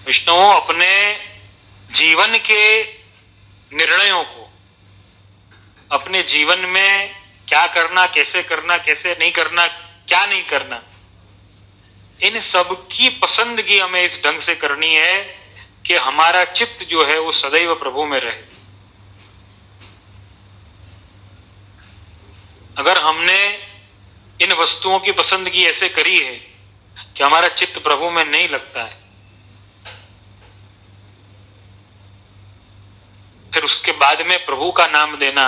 विष्णु अपने जीवन के निर्णयों को, अपने जीवन में क्या करना, कैसे नहीं करना, क्या नहीं करना, इन सब की पसंदगी हमें इस ढंग से करनी है कि हमारा चित्त जो है वो सदैव प्रभु में रहे। अगर हमने इन वस्तुओं की पसंदगी ऐसे करी है कि हमारा चित्त प्रभु में नहीं लगता है, फिर उसके बाद में प्रभु का नाम देना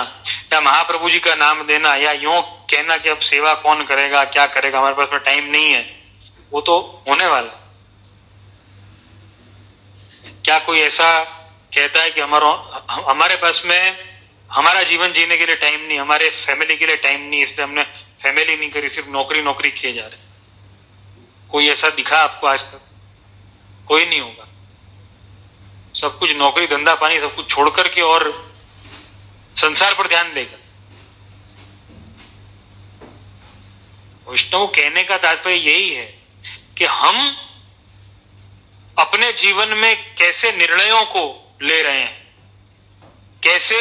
या महाप्रभु जी का नाम देना या यूं कहना कि अब सेवा कौन करेगा, क्या करेगा, हमारे पास में टाइम नहीं है, वो तो होने वाला। क्या कोई ऐसा कहता है कि हमारे पास में हमारा जीवन जीने के लिए टाइम नहीं, हमारे फैमिली के लिए टाइम नहीं, इसलिए हमने फैमिली नहीं करी, सिर्फ नौकरी किए जा रहे? कोई ऐसा दिखा आपको आज तक? कोई नहीं होगा। सब कुछ नौकरी धंधा पानी सब कुछ छोड़ करके और संसार पर ध्यान देगा। वैष्णव कहने का तात्पर्य यही है कि हम अपने जीवन में कैसे निर्णयों को ले रहे हैं, कैसे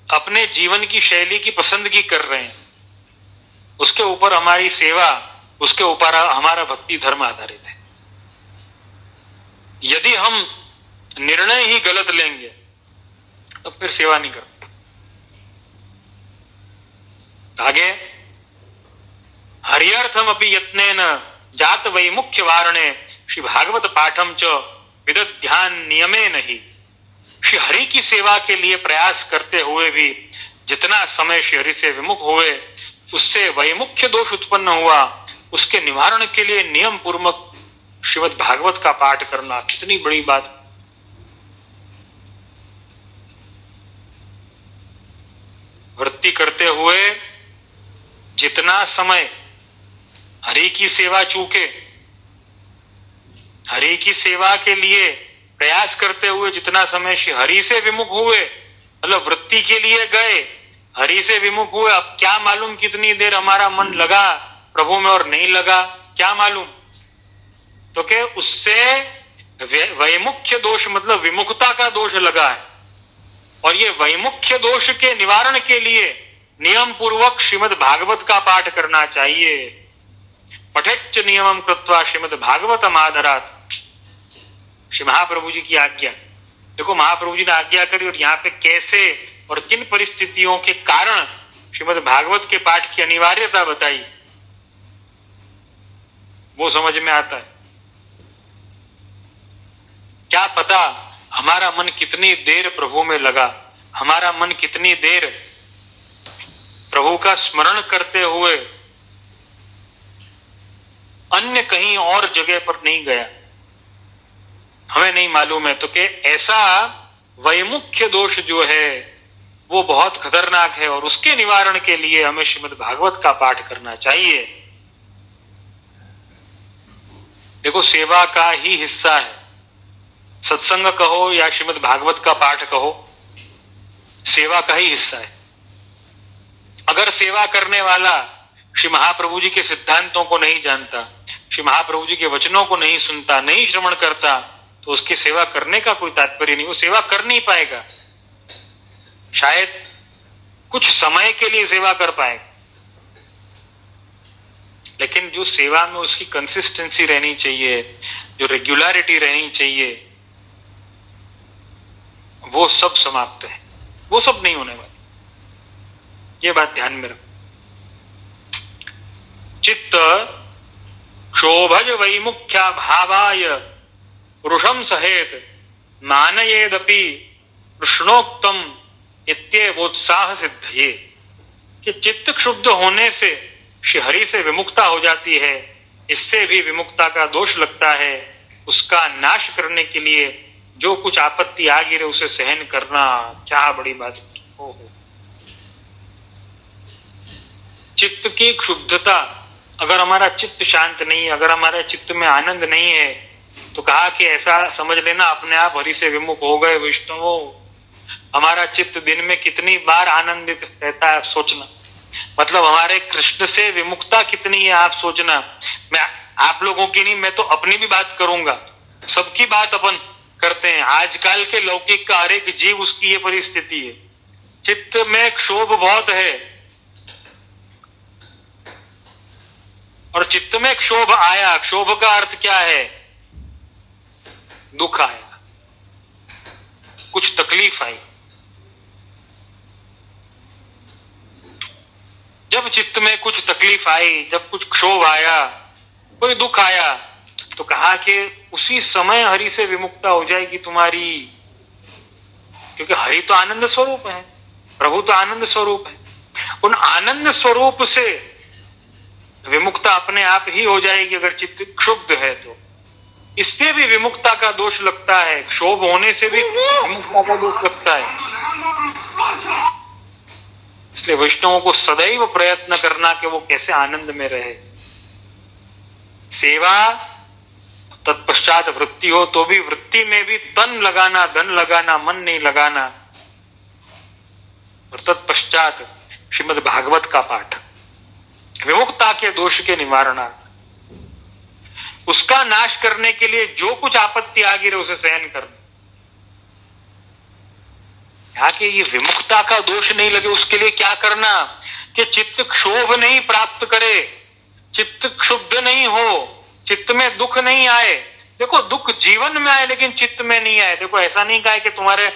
अपने जीवन की शैली की पसंदगी कर रहे हैं, उसके ऊपर हमारी सेवा, उसके ऊपर हमारा भक्ति धर्म आधारित है। यदि हम निर्णय ही गलत लेंगे तो फिर सेवा नहीं करते। आगे हरियर्थम अपि यत्नेन जात वै मुख्य वारणे श्री भागवत पाठम च विदत ध्यान नियमे नहीं। श्री हरि की सेवा के लिए प्रयास करते हुए भी जितना समय श्री हरि से विमुख हुए, उससे वैमुख्य दोष उत्पन्न हुआ, उसके निवारण के लिए नियम पूर्वक श्रीमद् भागवत का पाठ करना कितनी बड़ी बात। वृत्ति करते हुए जितना समय हरि की सेवा चूके, हरि की सेवा के लिए प्रयास करते हुए जितना समय श्री हरि से विमुख हुए, मतलब वृत्ति के लिए गए, हरि से विमुख हुए, अब क्या मालूम कितनी देर हमारा मन लगा प्रभु में और नहीं लगा, क्या मालूम। तो क्या उससे वैमुख्य दोष मतलब विमुखता का दोष लगा है, और ये वैमुख्य दोष के निवारण के लिए नियम पूर्वक श्रीमद् भागवत का पाठ करना चाहिए। पठेच्च नियमम कृत्वा श्रीमद् भागवतम आदरात्। श्री महाप्रभु जी की आज्ञा देखो, महाप्रभु जी ने आज्ञा करी और यहाँ पे कैसे और किन परिस्थितियों के कारण श्रीमद् भागवत के पाठ की अनिवार्यता बताई, वो समझ में आता है। क्या पता हमारा मन कितनी देर प्रभु में लगा, हमारा मन कितनी देर प्रभु का स्मरण करते हुए अन्य कहीं और जगह पर नहीं गया, हमें नहीं मालूम है। तो कि ऐसा वैमुख्य दोष जो है वो बहुत खतरनाक है, और उसके निवारण के लिए हमें श्रीमद् भागवत का पाठ करना चाहिए। देखो, सेवा का ही हिस्सा है, सत्संग कहो या श्रीमद् भागवत का पाठ कहो, सेवा का ही हिस्सा है। अगर सेवा करने वाला श्री महाप्रभु जी के सिद्धांतों को नहीं जानता, श्री महाप्रभु जी के वचनों को नहीं सुनता, नहीं श्रवण करता, तो उसकी सेवा करने का कोई तात्पर्य नहीं, वो सेवा कर नहीं पाएगा। शायद कुछ समय के लिए सेवा कर पाएगा, लेकिन जो सेवा में उसकी कंसिस्टेंसी रहनी चाहिए, जो रेगुलरिटी रहनी चाहिए, वो सब समाप्त है, वो सब नहीं होने वाला। ये बात ध्यान में रखो। चित्त क्षोभज वैमुख्या भावाय पुरुषम सहेत मानयेदपि कृष्णोक्तम इत्येवोत्साह सिद्धये। कि चित्त क्षुब्ध होने से श्री हरि से विमुखता हो जाती है, इससे भी विमुखता का दोष लगता है। उसका नाश करने के लिए जो कुछ आपत्ति आ गिरे उसे सहन करना क्या बड़ी बात हो। चित्त की क्षुब्धता, अगर हमारा चित्त शांत नहीं है, अगर हमारे चित्त में आनंद नहीं है, तो कहा कि ऐसा समझ लेना अपने आप हरि से विमुख हो गए वैष्णवों। हमारा चित्त दिन में कितनी बार आनंदित रहता है आप सोचना, मतलब हमारे कृष्ण से विमुखता कितनी है आप सोचना। मैं आप लोगों की नहीं, मैं तो अपनी भी बात करूंगा, सबकी बात अपन करते हैं। आजकल के लौकिक का हर एक जीव उसकी ये परिस्थिति है, चित्त में क्षोभ बहुत है, और चित्त में क्षोभ आया, क्षोभ का अर्थ क्या है, दुख आया, कुछ तकलीफ आई। जब चित्त में कुछ तकलीफ आई, जब कुछ क्षोभ आया, कोई दुख आया, तो कहा कि उसी समय हरि से विमुखता हो जाएगी तुम्हारी, क्योंकि हरि तो आनंद स्वरूप है, प्रभु तो आनंद स्वरूप है। उन आनंद स्वरूप से विमुखता अपने आप ही हो जाएगी अगर चित्त क्षुब्ध है तो। इससे भी विमुखता का दोष लगता है, क्षोभ होने से भी विमुखता का दोष लगता है। इसलिए वैष्णवों को सदैव प्रयत्न करना कि वो कैसे आनंद में रहे। सेवा तत्पश्चात वृत्ति हो तो भी वृत्ति में भी तन लगाना, धन लगाना, मन नहीं लगाना। और तत्पश्चात श्रीमद् भागवत का पाठ, विमुखता के दोष के निवारणार्थ, उसका नाश करने के लिए जो कुछ आपत्ति आ गई उसे सहन करना। यहाँ के ये विमुखता का दोष नहीं लगे उसके लिए क्या करना कि चित्त क्षोभ नहीं प्राप्त करे, चित्त क्षुब्ध नहीं हो, चित्त में दुख नहीं आए। देखो, दुख जीवन में आए लेकिन चित्त में नहीं आए। देखो, ऐसा नहीं कहा कि तुम्हारे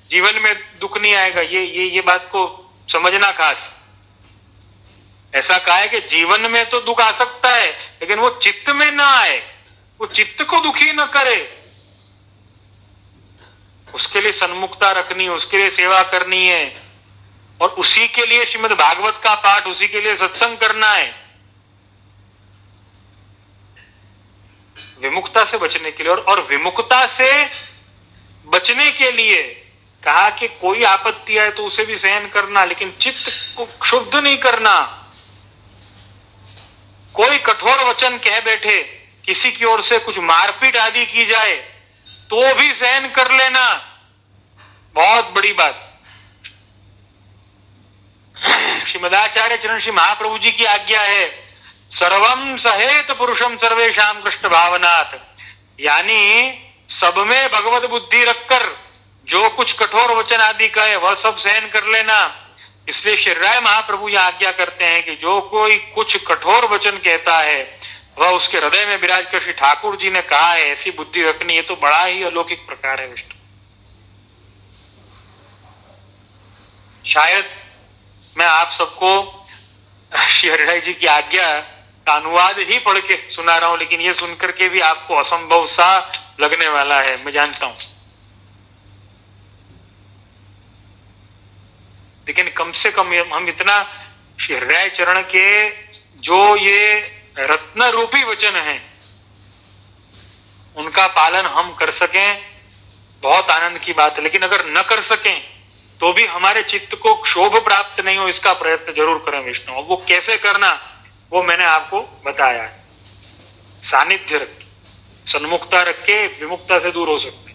जीवन में दुख नहीं आएगा, ये बात को समझना खास। ऐसा कहा है कि जीवन में तो दुख आ सकता है लेकिन वो चित्त में ना आए, वो चित्त को दुखी न करे। उसके लिए सन्मुखता रखनी है, उसके लिए सेवा करनी है, और उसी के लिए श्रीमद् भागवत का पाठ, उसी के लिए सत्संग करना है, विमुखता से बचने के लिए। और विमुखता से बचने के लिए कहा कि कोई आपत्ति आए तो उसे भी सहन करना, लेकिन चित्त को क्षुब्ध नहीं करना। कोई कठोर वचन कह बैठे, किसी की ओर से कुछ मारपीट आदि की जाए तो भी सहन कर लेना, बहुत बड़ी बात। श्रीमदाचार्य चरण श्री महाप्रभु जी की आज्ञा है, सर्वम सहेत पुरुषम सर्वेशाम कृष्ण भावनाथ, यानी सब में भगवत बुद्धि रखकर जो कुछ कठोर वचन आदि कहे वह सब सहन कर लेना। इसलिए श्री राय महाप्रभु यह आज्ञा करते हैं कि जो कोई कुछ कठोर वचन कहता है वह उसके हृदय में विराज कर, श्री ठाकुर जी ने कहा है ऐसी बुद्धि रखनी है, तो बड़ा ही अलौकिक प्रकार है विष्णु। शायद मैं आप सबको श्री हरिराय जी की आज्ञा का अनुवाद ही पढ़ के सुना रहा हूं, लेकिन ये सुनकर के भी आपको असंभव सा लगने वाला है, मैं जानता हूं। लेकिन कम से कम हम इतना श्री हरिराय चरण के जो ये रत्न रूपी वचन हैं उनका पालन हम कर सकें, बहुत आनंद की बात है। लेकिन अगर न कर सकें तो भी हमारे चित्त को क्षोभ प्राप्त नहीं हो, इसका प्रयत्न जरूर करें विष्णु। वो कैसे करना वो मैंने आपको बताया है। सानिध्य रख के, सन्मुखता रख के विमुखता से दूर हो सकते।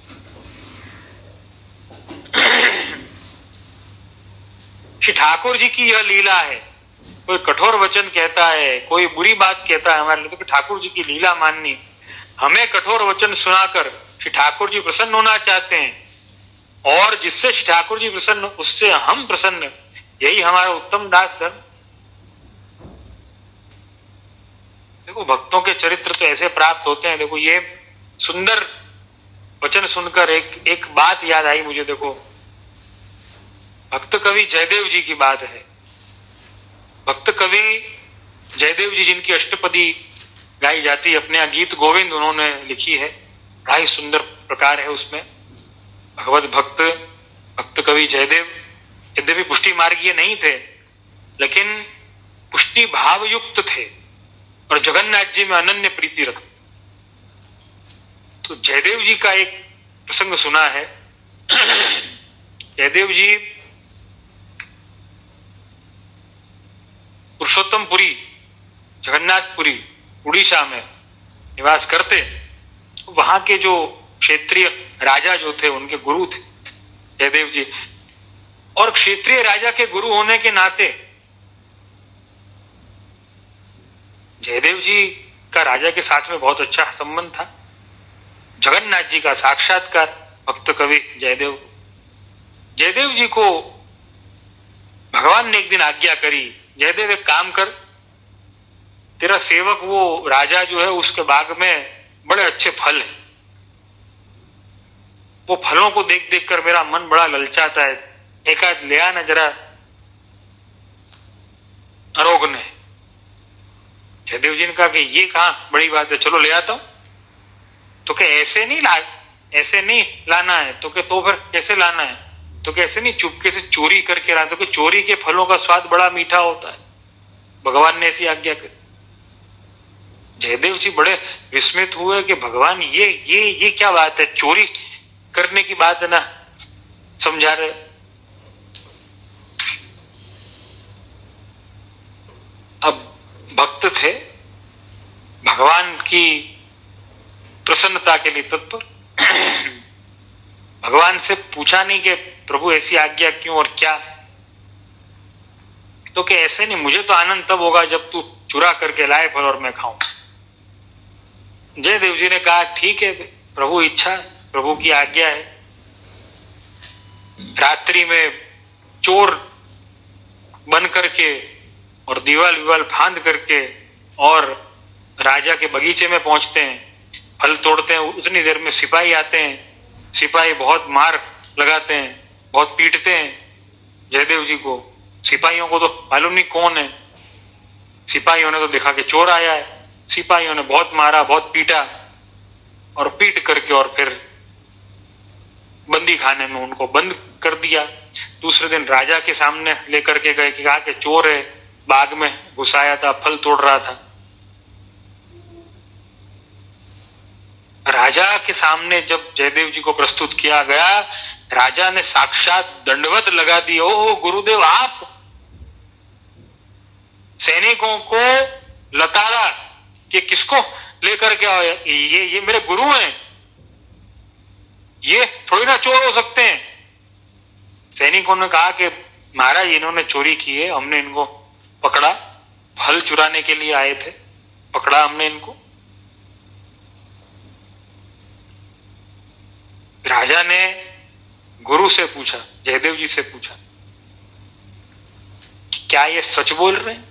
श्री ठाकुर जी की यह लीला है, कोई कठोर वचन कहता है, कोई बुरी बात कहता है हमारे लिए, तो ठाकुर जी की लीला माननी। हमें कठोर वचन सुनाकर श्री ठाकुर जी प्रसन्न होना चाहते हैं, और जिससे श्री ठाकुर जी प्रसन्न उससे हम प्रसन्न, यही हमारा उत्तम दास धर्म। देखो भक्तों के चरित्र तो ऐसे प्राप्त होते हैं। देखो ये सुंदर वचन सुनकर एक बात याद आई मुझे। देखो भक्त कवि जयदेव जी की बात है। भक्त कवि जयदेव जी जिनकी अष्टपदी गाई जाती है, अपने गीत गोविंद उन्होंने लिखी है, बड़ा ही सुंदर प्रकार है उसमें। भगवत भक्त कवि जयदेव यद्यपि पुष्टि मार्गीय नहीं थे, लेकिन पुष्टि भाव युक्त थे और जगन्नाथ जी में अनन्य प्रीति रखते। तो जयदेव जी का एक प्रसंग सुना है। जयदेव जी पुरुषोत्तमपुरी, जगन्नाथपुरी, उड़ीसा में निवास करते। वहां के जो क्षेत्रीय राजा जो थे उनके गुरु थे जयदेव जी, और क्षेत्रीय राजा के गुरु होने के नाते जयदेव जी का राजा के साथ में बहुत अच्छा संबंध था। जगन्नाथ जी का साक्षात्कार भक्त कवि जयदेव जी को भगवान ने एक दिन आज्ञा करी, जयदेव एक काम कर, तेरा सेवक वो राजा जो है उसके बाग में बड़े अच्छे फल हैं, वो फलों को देख देख कर मेरा मन बड़ा ललचाता है, एक आध ले आना जरा अरोग ने। जयदेव जी ने कहा कि ये कहाँ बड़ी बात है, चलो ले आता हूं। तो क्या ऐसे नहीं लाना है? तो क्या तो फिर कैसे लाना है? तो कैसे नहीं, चुपके से चोरी करके लाना। तो कि चोरी के फलों का स्वाद बड़ा मीठा होता है, भगवान ने ऐसी आज्ञा करी। जयदेव जी बड़े विस्मित हुए कि भगवान ये क्या बात है, चोरी करने की बात है ना समझा रहे। अब भक्त थे, भगवान की प्रसन्नता के लिए तत्पर। भगवान से पूछा नहीं कि प्रभु ऐसी आज्ञा क्यों और क्या, तो कि ऐसे नहीं, मुझे तो आनंद तब होगा जब तू चुरा करके लाए फल और मैं खाऊं। जयदेव जी ने कहा ठीक है प्रभु, इच्छा प्रभु की आज्ञा है। रात्रि में चोर बन करके और दीवाल फांद करके और राजा के बगीचे में पहुंचते हैं, फल तोड़ते हैं। उतनी देर में सिपाही आते हैं, सिपाही बहुत मार लगाते हैं, बहुत पीटते हैं जयदेव जी को। सिपाहियों को तो मालूम नहीं कौन है, सिपाहियों ने तो देखा कि चोर आया है, सिपाहियों ने बहुत मारा, बहुत पीटा, और पीट करके और फिर बंदी खाने में उनको बंद कर दिया। दूसरे दिन राजा के सामने लेकर के गए कि कहा कि चोर है, बाग में घुसाया था, फल तोड़ रहा था। राजा के सामने जब जयदेव जी को प्रस्तुत किया गया, राजा ने साक्षात दंडवत लगा दी। ओह गुरुदेव, आप सैनिकों को लताड़ा कि किसको लेकर के आओ, ये मेरे गुरु हैं, ये थोड़ी ना चोर हो सकते हैं। सैनिकों ने कहा कि महाराज इन्होंने चोरी की है, हमने इनको पकड़ा, फल चुराने के लिए आए थे, पकड़ा हमने इनको। राजा ने गुरु से पूछा, जयदेव जी से पूछा, क्या ये सच बोल रहे हैं?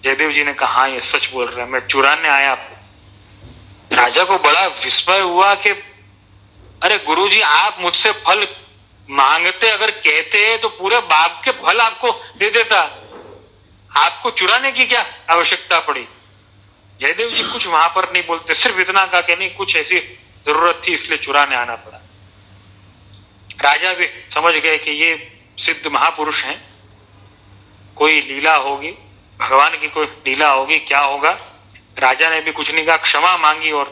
जयदेव जी ने कहा हाँ ये सच बोल रहे हैं, मैं चुराने आया आपको। राजा को बड़ा विस्मय हुआ कि अरे गुरुजी, आप मुझसे फल मांगते, अगर कहते तो पूरे बाग के फल आपको दे देता, आपको चुराने की क्या आवश्यकता पड़ी? जयदेव जी कुछ वहां पर नहीं बोलते, सिर्फ इतना कहा कि नहीं, कुछ ऐसी जरूरत थी इसलिए चुराने आना पड़ा। राजा भी समझ गए कि ये सिद्ध महापुरुष हैं, कोई लीला होगी, भगवान की कोई लीला होगी, क्या होगा। राजा ने भी कुछ नहीं कहा, क्षमा मांगी और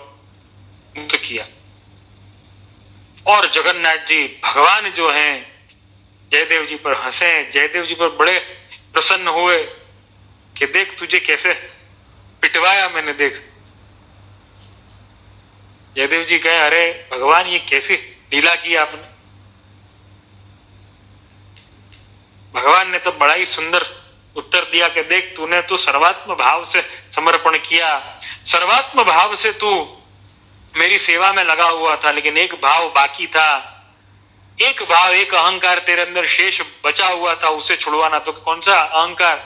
मुक्त किया। और जगन्नाथ जी भगवान जो हैं जयदेव जी पर हंसे, जयदेव जी पर बड़े प्रसन्न हुए कि देख तुझे कैसे पिटवाया मैंने, देख। जयदेव जी कहे अरे भगवान ये कैसी लीला की आपने? भगवान ने तो बड़ा ही सुंदर उत्तर दिया कि देख तूने तो सर्वात्म भाव से समर्पण किया, सर्वात्म भाव से तू मेरी सेवा में लगा हुआ था, लेकिन एक भाव बाकी था, एक भाव, एक अहंकार तेरे अंदर शेष बचा हुआ था, उसे छुड़वाना। तो कौन सा अहंकार?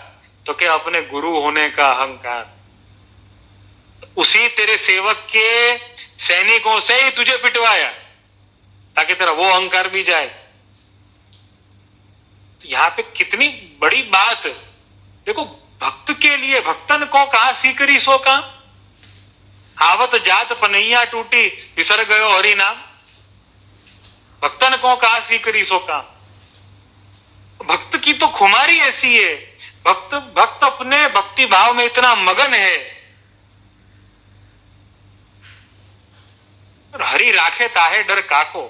तो क्या अपने गुरु होने का अहंकार। उसी तेरे सेवक के सैनिकों से ही तुझे पिटवाया ताकि तेरा वो अहंकार भी जाए। तो यहां पे कितनी बड़ी बात देखो, भक्त के लिए, भक्तन को कहा सीकरी सो का, आवत जात पनैया टूटी विसर गयो हरि नाम। भक्तन को कहा सीकरी सो का। भक्त की तो खुमारी ऐसी है, भक्त अपने भक्ति भाव में इतना मगन है, हरि राखे ताहे डर काको।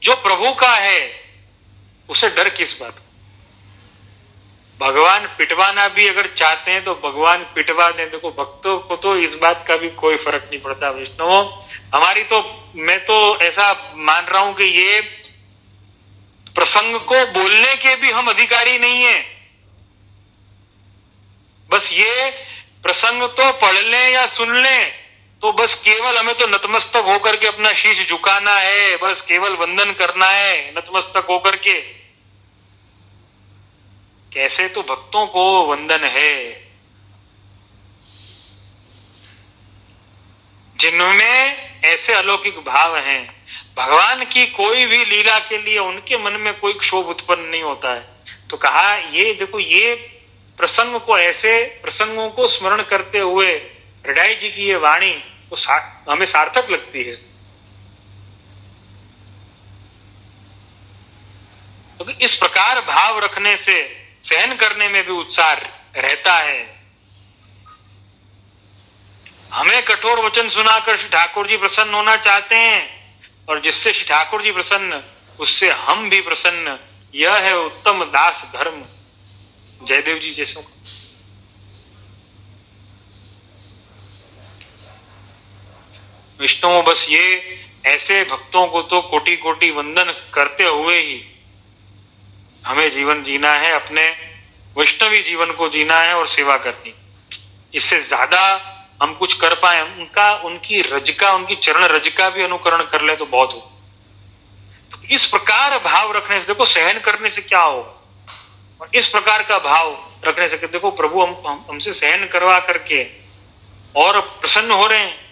जो प्रभु का है उसे डर किस बात? भगवान पिटवाना भी अगर चाहते हैं तो भगवान पिटवा दें। देखो भक्तों को तो इस बात का भी कोई फर्क नहीं पड़ता। वैष्णवों, हमारी तो, मैं तो ऐसा मान रहा हूं कि ये प्रसंग को बोलने के भी हम अधिकारी नहीं है। बस ये प्रसंग तो पढ़ लें या सुन लें तो बस केवल हमें तो नतमस्तक होकर के अपना शीश झुकाना है, बस केवल वंदन करना है नतमस्तक होकर के। कैसे तो भक्तों को वंदन है जिनमें ऐसे अलौकिक भाव हैं। भगवान की कोई भी लीला के लिए उनके मन में कोई क्षोभ उत्पन्न नहीं होता है। तो कहा ये देखो, ये प्रसंग को, ऐसे प्रसंगों को स्मरण करते हुए हृदय जी की ये वाणी वो हमें सार्थक लगती है। तो इस प्रकार भाव रखने से सहन करने में भी उत्साह रहता है। हमें कठोर वचन सुनाकर श्री ठाकुर जी प्रसन्न होना चाहते हैं, और जिससे श्री ठाकुर जी प्रसन्न उससे हम भी प्रसन्न। यह है उत्तम दास धर्म, जयदेव जी जैसों का। विष्णु बस ये ऐसे भक्तों को तो कोटि कोटि वंदन करते हुए ही हमें जीवन जीना है, अपने वैष्णवी जीवन को जीना है और सेवा करनी। इससे ज्यादा हम कुछ कर पाए, उनकी रज का, उनकी चरण रज का भी अनुकरण कर ले तो बहुत हो। इस प्रकार भाव रखने से देखो सहन करने से क्या होगा, और इस प्रकार का भाव रखने से देखो प्रभु हमसे सहन करवा करके और प्रसन्न हो रहे हैं।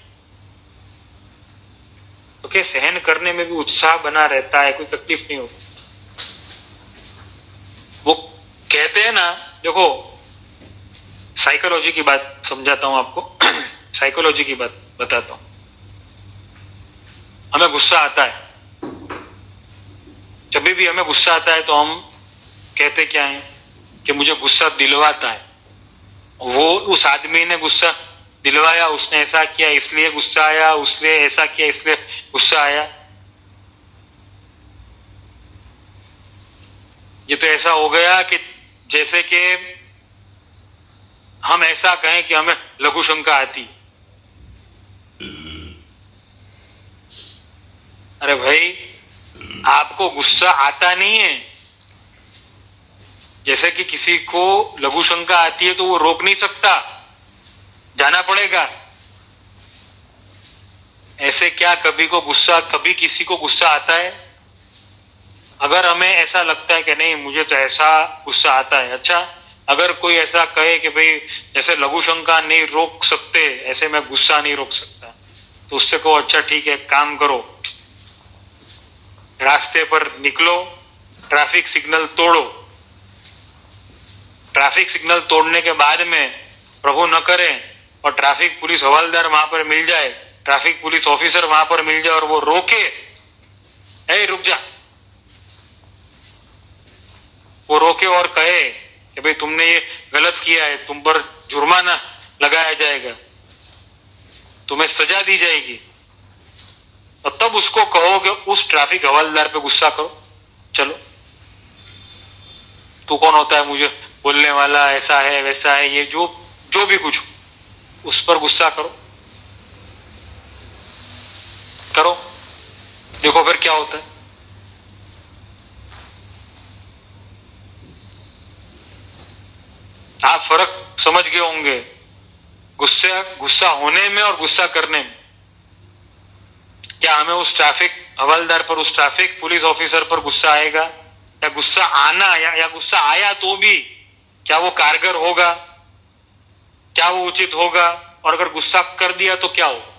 तो क्या सहन करने में भी उत्साह बना रहता है, कोई तकलीफ नहीं होती। वो कहते हैं ना, देखो साइकोलॉजी की बात समझाता हूं आपको। साइकोलॉजी की बात बताता हूं। हमें गुस्सा आता है, जब भी हमें गुस्सा आता है तो हम कहते क्या है कि मुझे गुस्सा दिलवाता है। वो उस आदमी ने गुस्सा दिलवाया, उसने ऐसा किया इसलिए गुस्सा आया, उसने ऐसा किया इसलिए गुस्सा आया। ये तो ऐसा हो गया कि जैसे कि हम ऐसा कहें कि हमें लघु शंका आती। अरे भाई, आपको गुस्सा आता नहीं है। जैसे कि किसी को लघु शंका आती है तो वो रोक नहीं सकता, जाना पड़ेगा। ऐसे क्या कभी किसी को गुस्सा आता है? अगर हमें ऐसा लगता है कि नहीं मुझे तो ऐसा गुस्सा आता है, अच्छा अगर कोई ऐसा कहे कि भाई जैसे लघु शंका नहीं रोक सकते, ऐसे मैं गुस्सा नहीं रोक सकता, तो उससे कहो अच्छा ठीक है, काम करो, रास्ते पर निकलो, ट्रैफिक सिग्नल तोड़ो। ट्रैफिक सिग्नल तोड़ने के बाद में प्रभु न करे और ट्रैफिक पुलिस हवलदार वहां पर मिल जाए, ट्रैफिक पुलिस ऑफिसर वहां पर मिल जाए और वो रोके, ए रुक जा, वो रोके और कहे कि भाई तुमने ये गलत किया है, तुम पर जुर्माना लगाया जाएगा, तुम्हें सजा दी जाएगी, और तब उसको कहो कि उस ट्रैफिक हवलदार पे गुस्सा करो। चलो, तू कौन होता है मुझे बोलने वाला, ऐसा है वैसा है, ये जो भी कुछ, उस पर गुस्सा करो। देखो फिर क्या होता है। आप फर्क समझ गए होंगे गुस्सा होने में और गुस्सा करने में। क्या हमें उस ट्रैफिक हवलदार पर, उस ट्रैफिक पुलिस ऑफिसर पर गुस्सा आएगा, या गुस्सा आना या गुस्सा आया तो भी क्या वो कारगर होगा, क्या वो उचित होगा? और अगर गुस्सा कर दिया तो क्या होगा?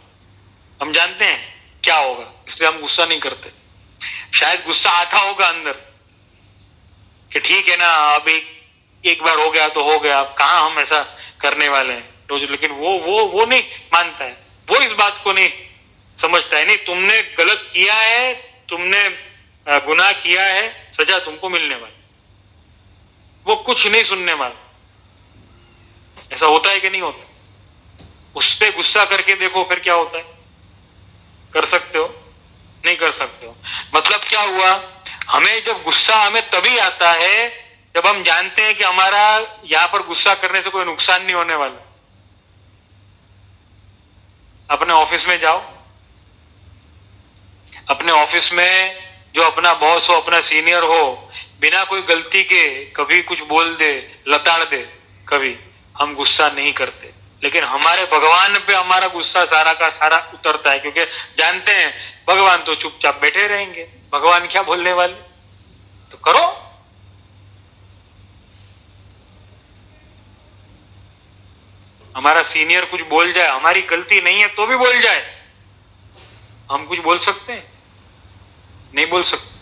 हम जानते हैं क्या होगा, इसलिए हम गुस्सा नहीं करते। शायद गुस्सा आता होगा अंदर कि ठीक है ना, अब एक बार हो गया तो हो गया, अब कहां हम ऐसा करने वाले हैं रोज। लेकिन वो नहीं मानता है, वो इस बात को नहीं समझता है। नहीं, तुमने गलत किया है, तुमने गुनाह किया है, सजा तुमको मिलने वाली, वो कुछ नहीं सुनने वाला। ऐसा होता है कि नहीं होता? उस पे गुस्सा करके देखो फिर क्या होता है। कर सकते हो? नहीं कर सकते हो। मतलब क्या हुआ, हमें जब गुस्सा हमें तभी आता है जब हम जानते हैं कि हमारा यहां पर गुस्सा करने से कोई नुकसान नहीं होने वाला। अपने ऑफिस में जाओ, अपने ऑफिस में जो अपना बॉस हो, अपना सीनियर हो, बिना कोई गलती के कभी कुछ बोल दे, लताड़ दे, कभी हम गुस्सा नहीं करते। लेकिन हमारे भगवान पे हमारा गुस्सा सारा का सारा उतरता है, क्योंकि जानते हैं भगवान तो चुपचाप बैठे रहेंगे, भगवान क्या बोलने वाले, तो करो। हमारा सीनियर कुछ बोल जाए, हमारी गलती नहीं है तो भी बोल जाए, हम कुछ बोल सकते हैं? नहीं बोल सकते।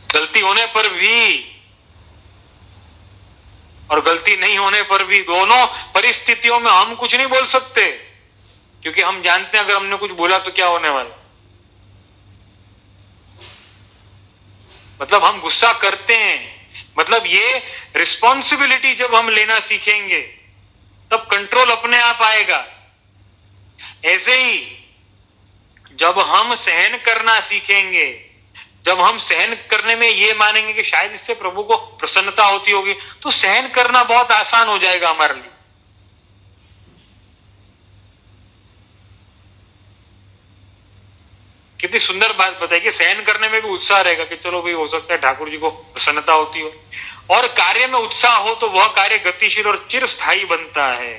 गलती होने पर भी और गलती नहीं होने पर भी, दोनों परिस्थितियों में हम कुछ नहीं बोल सकते, क्योंकि हम जानते हैं अगर हमने कुछ बोला तो क्या होने वाला। मतलब हम गुस्सा करते हैं, मतलब ये रिस्पॉन्सिबिलिटी जब हम लेना सीखेंगे तब कंट्रोल अपने आप आएगा। ऐसे ही जब हम सहन करना सीखेंगे, जब हम सहन करने में ये मानेंगे कि शायद इससे प्रभु को प्रसन्नता होती होगी, तो सहन करना बहुत आसान हो जाएगा हमारे लिए। कितनी सुंदर बात बताई कि सहन करने में भी उत्साह रहेगा कि चलो भाई, हो सकता है ठाकुर जी को प्रसन्नता होती हो, और कार्य में उत्साह हो तो वह कार्य गतिशील और चिरस्थायी बनता है।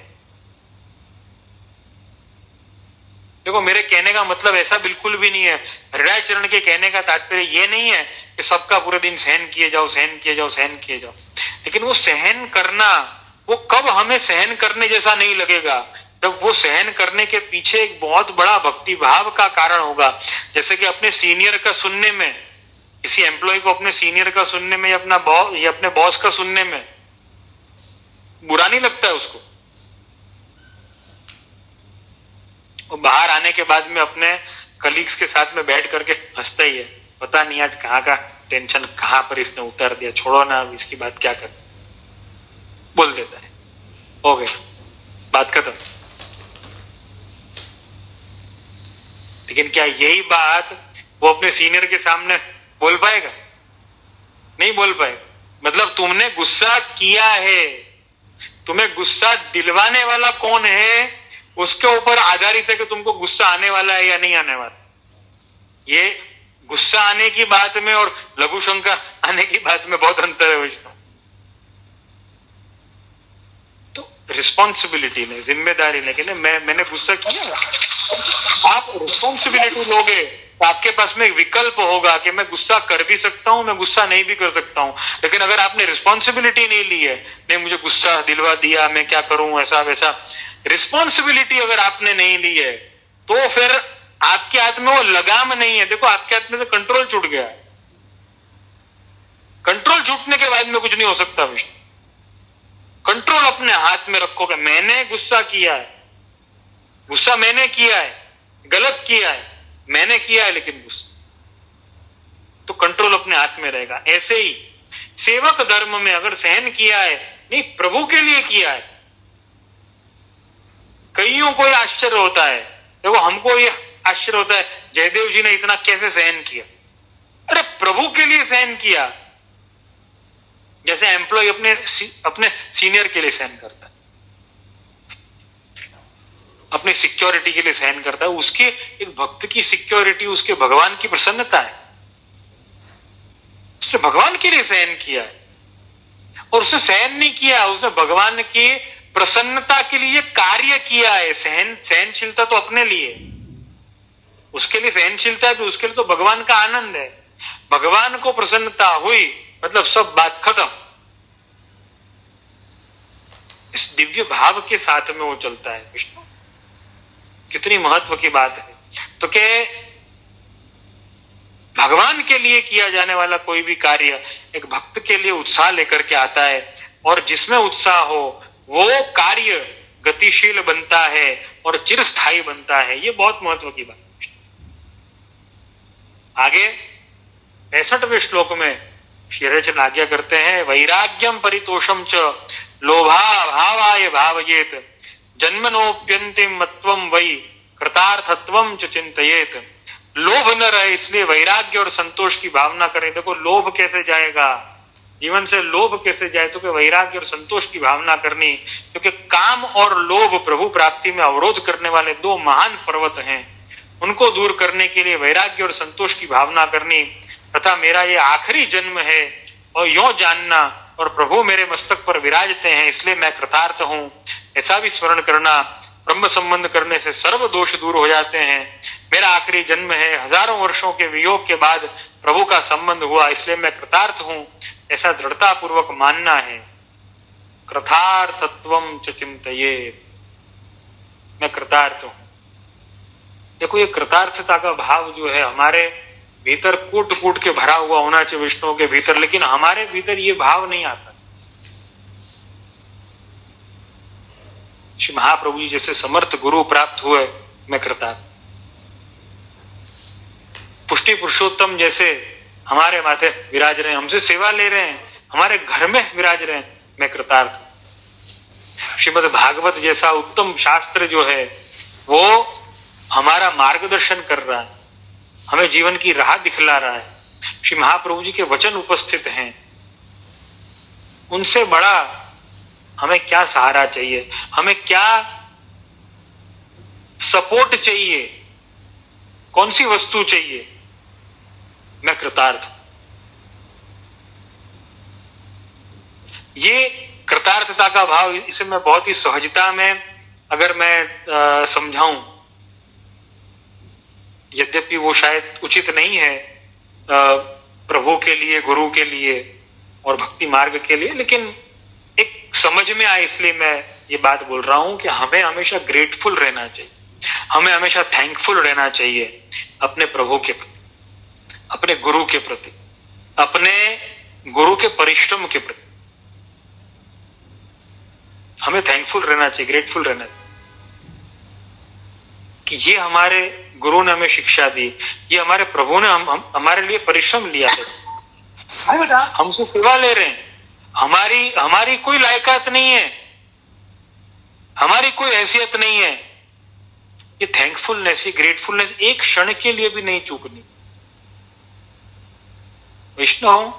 देखो, मेरे कहने का मतलब ऐसा बिल्कुल भी नहीं है, हृदय चरण के कहने का तात्पर्य ये नहीं है कि सबका पूरे दिन सहन किए जाओ, सहन किए जाओ, सहन किए जाओ। लेकिन वो सहन करना, वो कब हमें सहन करने जैसा नहीं लगेगा, जब वो सहन करने के पीछे एक बहुत बड़ा भक्ति भाव का कारण होगा। जैसे कि अपने सीनियर का सुनने में, किसी एम्प्लॉय को अपने सीनियर का सुनने में, या अपने बॉस का सुनने में, बुरा नहीं लगता है उसको। वो बाहर आने के बाद में अपने कलीग्स के साथ में बैठ करके हंसता ही है, पता नहीं आज कहाँ का टेंशन कहाँ पर इसने उतार दिया, छोड़ो ना इसकी बात क्या कर, बोल देता है, हो गई बात खत्म। लेकिन क्या यही बात वो अपने सीनियर के सामने बोल पाएगा? नहीं बोल पाएगा। मतलब तुमने गुस्सा किया है, तुम्हें गुस्सा दिलवाने वाला कौन है उसके ऊपर आधारित है कि तुमको गुस्सा आने वाला है या नहीं आने वाला। ये गुस्सा आने की बात में और लघु शंका आने की बात में बहुत अंतर है वैष्णव। तो रिस्पॉन्सिबिलिटी ने, जिम्मेदारी ने कि मैंने गुस्सा किया, आप रिस्पॉन्सिबिलिटी लोगे तो आपके पास में विकल्प होगा कि मैं गुस्सा कर भी सकता हूं, मैं गुस्सा नहीं भी कर सकता हूं। लेकिन अगर आपने रिस्पॉन्सिबिलिटी नहीं ली है, नहीं मुझे गुस्सा दिलवा दिया, मैं क्या करूं, ऐसा वैसा, रिस्पॉन्सिबिलिटी अगर आपने नहीं ली है तो फिर आपके हाथ में वो लगाम नहीं है। देखो आपके हाथ में से कंट्रोल छूट गया है। कंट्रोल छूटने के बाद में कुछ नहीं हो सकता विष्णु। कंट्रोल अपने हाथ में रखोगे, मैंने गुस्सा किया है, गुस्सा मैंने किया है, गलत किया है, मैंने किया है, लेकिन गुस्सा, तो कंट्रोल अपने हाथ में रहेगा। ऐसे ही सेवक धर्म में अगर सहन किया है, नहीं प्रभु के लिए किया है। कईयों को यह आश्चर्य होता है, देखो हमको यह आश्चर्य होता है जयदेव जी ने इतना कैसे सहन किया। अरे प्रभु के लिए सहन किया, जैसे एम्प्लॉय अपने सीनियर के लिए सहन करता है, अपनी सिक्योरिटी के लिए सहन करता है। उसके एक भक्त की सिक्योरिटी उसके भगवान की प्रसन्नता है, उसने भगवान के लिए सहन किया है। और उसने सहन नहीं किया, उसने भगवान की प्रसन्नता के लिए कार्य किया है। सहनशीलता तो अपने लिए, उसके लिए सहनशीलता है, तो उसके लिए तो भगवान का आनंद है। भगवान को प्रसन्नता हुई मतलब सब बात खत्म। इस दिव्य भाव के साथ में वो चलता है विष्णु। कितनी महत्व की बात है। तो क्या भगवान के लिए किया जाने वाला कोई भी कार्य एक भक्त के लिए उत्साह लेकर के आता है, और जिसमें उत्साह हो वो कार्य गतिशील बनता है और चिरस्थायी बनता है। ये बहुत महत्व की बात है। आगे 65वें श्लोक में श्री हरिचंद्र आज्ञा करते हैं, वैराग्यम परितोषम च लोभा भावाय भावयेत जन्मनोप्यंतिम मत्वम वै कृतार्थत्वम च चिंतयेत। लोभ न रहे इसलिए वैराग्य और संतोष की भावना करें। देखो लोभ कैसे जाएगा, जीवन से लोभ कैसे जाए, तो कि वैराग्य और संतोष की भावना करनी। क्योंकि काम और लोभ प्रभु प्राप्ति में अवरोध करने वाले दो महान पर्वत हैं। उनको दूर करने के लिए वैराग्य और संतोष की भावना करनी, तथा मेरा ये आखिरी जन्म है और यों जानना, और प्रभु मेरे मस्तक पर विराजते हैं इसलिए मैं कृतार्थ हूं, ऐसा भी स्मरण करना। ब्रह्म संबंध करने से सर्व दोष दूर हो जाते हैं। मेरा आखिरी जन्म है, हजारों वर्षों के वियोग के बाद प्रभु का संबंध हुआ इसलिए मैं कृतार्थ हूं, ऐसा दृढ़ता पूर्वक मानना है। कृतार्थत्वम च चिंतयेत, मैं कृतार्थ हूं। देखो ये कृतार्थता का भाव जो है हमारे भीतर कूट कूट के भरा हुआ होना चाहिए विष्णु के भीतर, लेकिन हमारे भीतर ये भाव नहीं आता। श्री महाप्रभु जी जैसे समर्थ गुरु प्राप्त हुए, मैं कृतार्थ। पुष्टि पुरुषोत्तम जैसे हमारे माथे विराज रहे हैं, हमसे सेवा ले रहे हैं, हमारे घर में विराज रहे हैं, मैं कृतार्थ। श्रीमद् भागवत जैसा उत्तम शास्त्र जो है वो हमारा मार्गदर्शन कर रहा है, हमें जीवन की राह दिखला रहा है। श्री महाप्रभु जी के वचन उपस्थित हैं, उनसे बड़ा हमें क्या सहारा चाहिए, हमें क्या सपोर्ट चाहिए, कौन सी वस्तु चाहिए, मैं कृतार्थ। ये कृतार्थता का भाव, इसे मैं बहुत ही सहजता में अगर मैं समझाऊं, यद्यपि वो शायद उचित नहीं है प्रभु के लिए, गुरु के लिए और भक्ति मार्ग के लिए, लेकिन एक समझ में आए इसलिए मैं ये बात बोल रहा हूं कि हमें हमेशा ग्रेटफुल रहना चाहिए, हमें हमेशा थैंकफुल रहना चाहिए अपने प्रभु के प्रति, अपने गुरु के प्रति, अपने गुरु के परिश्रम के प्रति। हमें थैंकफुल रहना चाहिए, ग्रेटफुल रहना चाहिए कि ये हमारे गुरु ने हमें शिक्षा दी, ये हमारे प्रभु ने हमारे लिए परिश्रम लिया है, हमसे सेवा ले रहे हैं। हमारी कोई लायकात नहीं है, हमारी कोई हैसियत नहीं है। ये थैंकफुलनेस, ये ग्रेटफुलनेस एक क्षण के लिए भी नहीं चूकनी। वैष्णव,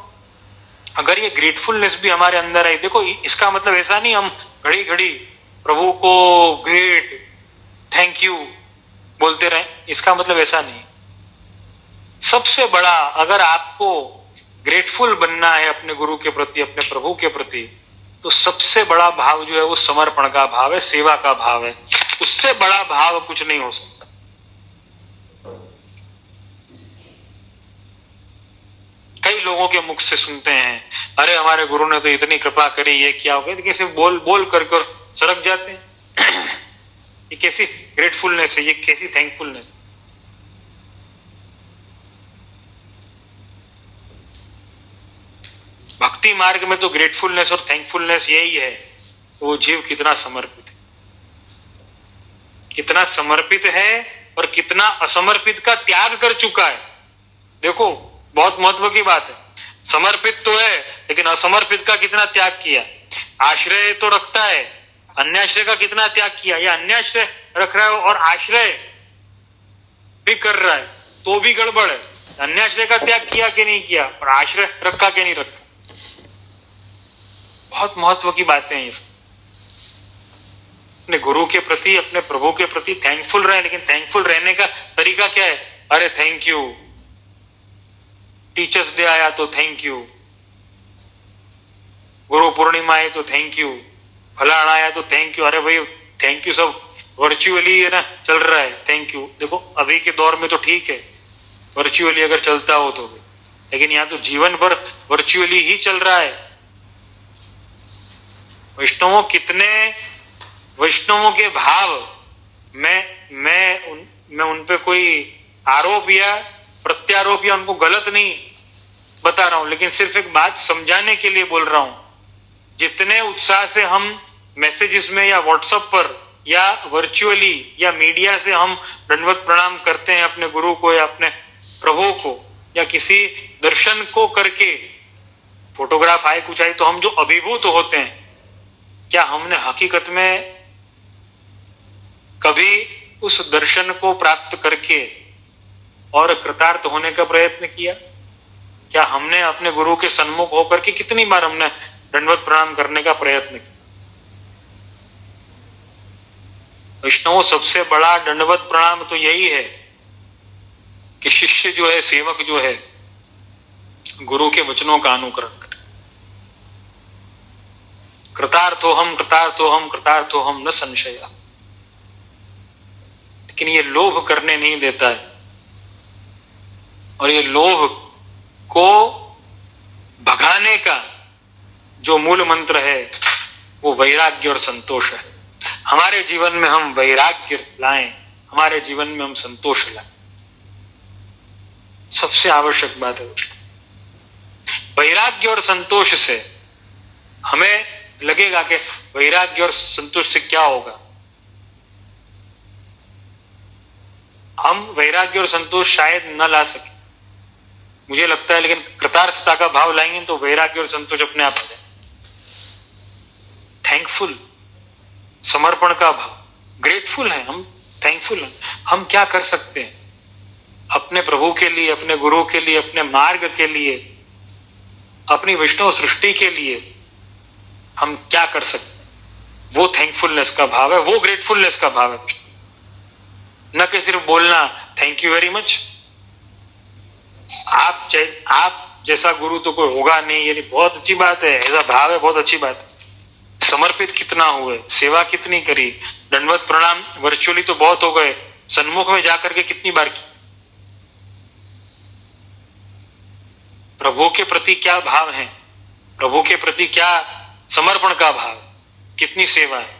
अगर ये ग्रेटफुलनेस भी हमारे अंदर है, देखो इसका मतलब ऐसा नहीं हम घड़ी घड़ी प्रभु को ग्रेट, थैंक यू बोलते रहे, इसका मतलब ऐसा नहीं। सबसे बड़ा, अगर आपको ग्रेटफुल बनना है अपने गुरु के प्रति, अपने प्रभु के प्रति, तो सबसे बड़ा भाव जो है वो समर्पण का भाव है, सेवा का भाव है। उससे बड़ा भाव कुछ नहीं हो सकता। कई लोगों के मुख से सुनते हैं, अरे हमारे गुरु ने तो इतनी कृपा करी, ये क्या हो गया, कैसे बोल बोल कर सड़क जाते हैं। ये कैसी ग्रेटफुलनेस है, ये कैसी थैंकफुलनेस। भक्ति मार्ग में तो ग्रेटफुलनेस और थैंकफुलनेस यही है, वो जीव कितना समर्पित है, कितना समर्पित है और कितना असमर्पित का त्याग कर चुका है। देखो बहुत महत्व की बात है, समर्पित तो है लेकिन असमर्पित का कितना त्याग किया। आश्रय तो रखता है, अन्याश्रय का कितना त्याग किया। या अन्याश्रय रख रहा है और आश्रय भी कर रहा है तो भी गड़बड़ है। अन्याश्रय का त्याग किया कि नहीं किया और आश्रय रखा कि नहीं रखा। बहुत महत्व की बातें हैं इसमें। अपने गुरु के प्रति, अपने प्रभु के प्रति थैंकफुल रहे, लेकिन थैंकफुल रहने का तरीका क्या है? अरे थैंक यू, टीचर्स डे आया तो थैंक यू, गुरु पूर्णिमा आई तो थैंक यू, फलाना आया तो थैंक यू। अरे भाई थैंक यू सब वर्चुअली है ना चल रहा है, थैंक यू। देखो अभी के दौर में तो ठीक है वर्चुअली अगर चलता हो तो भी, लेकिन यहां तो जीवन भर वर्चुअली ही चल रहा है। वैष्णवों के भाव मैं उन पे कोई आरोप या प्रत्यारोप या उनको गलत नहीं बता रहा हूं, लेकिन सिर्फ एक बात समझाने के लिए बोल रहा हूं। जितने उत्साह से हम मैसेजेस में या व्हाट्सएप पर या वर्चुअली या मीडिया से हम दंडवत प्रणाम करते हैं अपने गुरु को या अपने प्रभु को, या किसी दर्शन को करके फोटोग्राफ आए कुछ आए तो हम जो अभिभूत होते हैं, क्या हमने हकीकत में कभी उस दर्शन को प्राप्त करके और कृतार्थ होने का प्रयत्न किया? क्या हमने अपने गुरु के सन्मुख होकर के कितनी बार हमने दंडवत प्रणाम करने का प्रयत्न किया? वैष्णव सबसे बड़ा दंडवत प्रणाम तो यही है कि शिष्य जो है, सेवक जो है, गुरु के वचनों का अनुकरण करे। कृतार्थोहम कृतार्थोहम कृतार्थोहम न संशय। लेकिन ये लोभ करने नहीं देता है, और ये लोभ को भगाने का जो मूल मंत्र है वो वैराग्य और संतोष है। हमारे जीवन में हम वैराग्य लाएं, हमारे जीवन में हम संतोष लाएं, सबसे आवश्यक बात है। वैराग्य और संतोष से हमें लगेगा कि वैराग्य और संतोष से क्या होगा। हम वैराग्य और संतोष शायद न ला सके, मुझे लगता है, लेकिन कृतार्थता का भाव लाएंगे तो वैराग्य और संतोष अपने आप आ जाए। थैंकफुल, समर्पण का भाव, ग्रेटफुल है हम, थैंकफुल हैं। हम क्या कर सकते हैं अपने प्रभु के लिए, अपने गुरु के लिए, अपने मार्ग के लिए, अपनी वैष्णव सृष्टि के लिए हम क्या कर सकते हैं? वो थैंकफुलनेस का भाव है, वो ग्रेटफुलनेस का भाव है। न कि सिर्फ बोलना थैंक यू वेरी मच। आप जैसा गुरु तो कोई होगा नहीं, ये बहुत अच्छी बात है, ऐसा भाव है, बहुत अच्छी बात है। समर्पित कितना हुए, सेवा कितनी करी, दंडवत प्रणाम वर्चुअली तो बहुत हो गए, सन्मुख में जाकर के कितनी बार की। प्रभु के प्रति क्या भाव है, प्रभु के प्रति क्या समर्पण का भाव, कितनी सेवा है।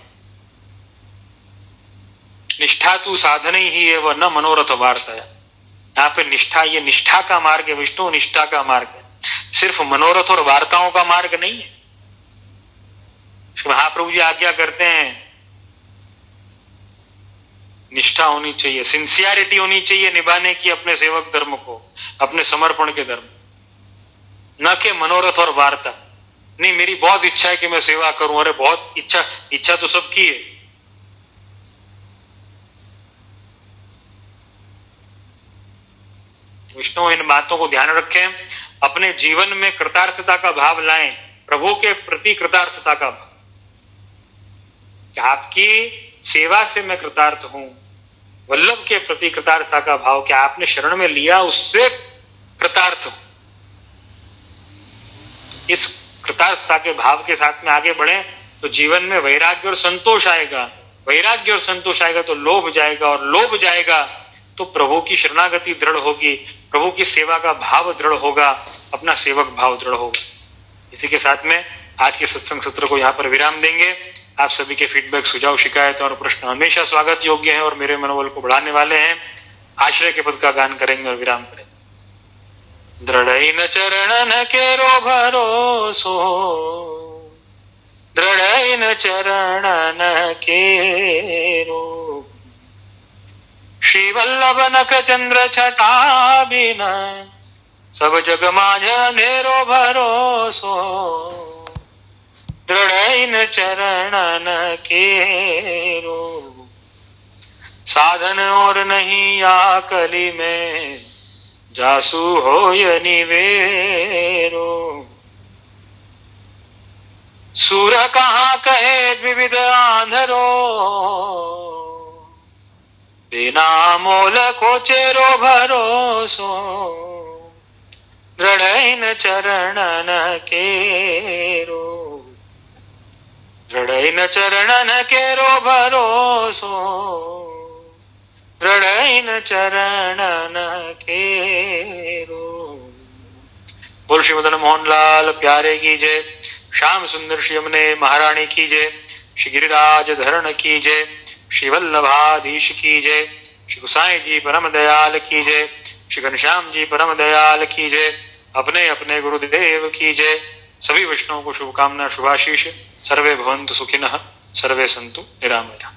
निष्ठा तू साधन ही है वह न मनोरथ वार्ता है। यहाँ पे निष्ठा, ये निष्ठा का मार्ग है, विष्णु निष्ठा का मार्ग है, सिर्फ मनोरथ और वार्ताओं का मार्ग नहीं है। श्री महाप्रभु जी आज्ञा करते हैं, निष्ठा होनी चाहिए, सिंसियरिटी होनी चाहिए निभाने की अपने सेवक धर्म को, अपने समर्पण के धर्म, न कि मनोरथ और वार्ता। नहीं, मेरी बहुत इच्छा है कि मैं सेवा करूं, अरे बहुत इच्छा तो सबकी है। विष्णु इन बातों को ध्यान रखें, अपने जीवन में कृतार्थता का भाव लाएं, प्रभु के प्रति कृतार्थता का भाव, कि आपकी सेवा से मैं कृतार्थ हूं, वल्लभ के प्रति कृतार्थता का भाव, कि आपने शरण में लिया उससे कृतार्थ हूं। इस कृतार्थता के भाव के साथ में आगे बढ़े तो जीवन में वैराग्य और संतोष आएगा, वैराग्य और संतोष आएगा तो लोभ जाएगा, और लोभ जाएगा तो प्रभु की शरणागति दृढ़ होगी, प्रभु की सेवा का भाव दृढ़ होगा, अपना सेवक भाव दृढ़ होगा। इसी के साथ में आज के सत्संग सत्र को यहाँ पर विराम देंगे। आप सभी के फीडबैक, सुझाव, शिकायत और प्रश्न हमेशा स्वागत योग्य हैं और मेरे मनोबल को बढ़ाने वाले हैं। आश्रय के पद का गान करेंगे और विराम करेंगे। दृढ़ चरणन केरो भरोसो, दृढ़ चरणन केरो, श्री वल्लभ नख चंद्र छटा बिन, सब जग माझ अंधेरो भरोसो, दृढ़ चरणन केरो, साधन और नहीं या कली में, जासु होय निवेरो, सूर कहाँ कहे द्विविध आंधरो, बिना मोल को चेरो भरोसो, दृढ़ चरणन केरो, दृढ़ चरणन केरो भरोसो, दृढ़ चरणन केरो। बोल श्री मदन मोहन लाल प्यारे की जय, श्याम सुंदर श्री यमुने महारानी की जय, श्री गिरिराज धरण की जय, श्री वल्लभाधीश की जय, श्री गुसाई जी परम दयाल की जय, श्री घनश्याम जी परम दयाल की जय, अपने अपने गुरुदेव की जय। सभी वैष्णवों को शुभकामना, शुभाशीष। सर्वे भवन्तु सुखिनः, सर्वे सन्तु निरामया।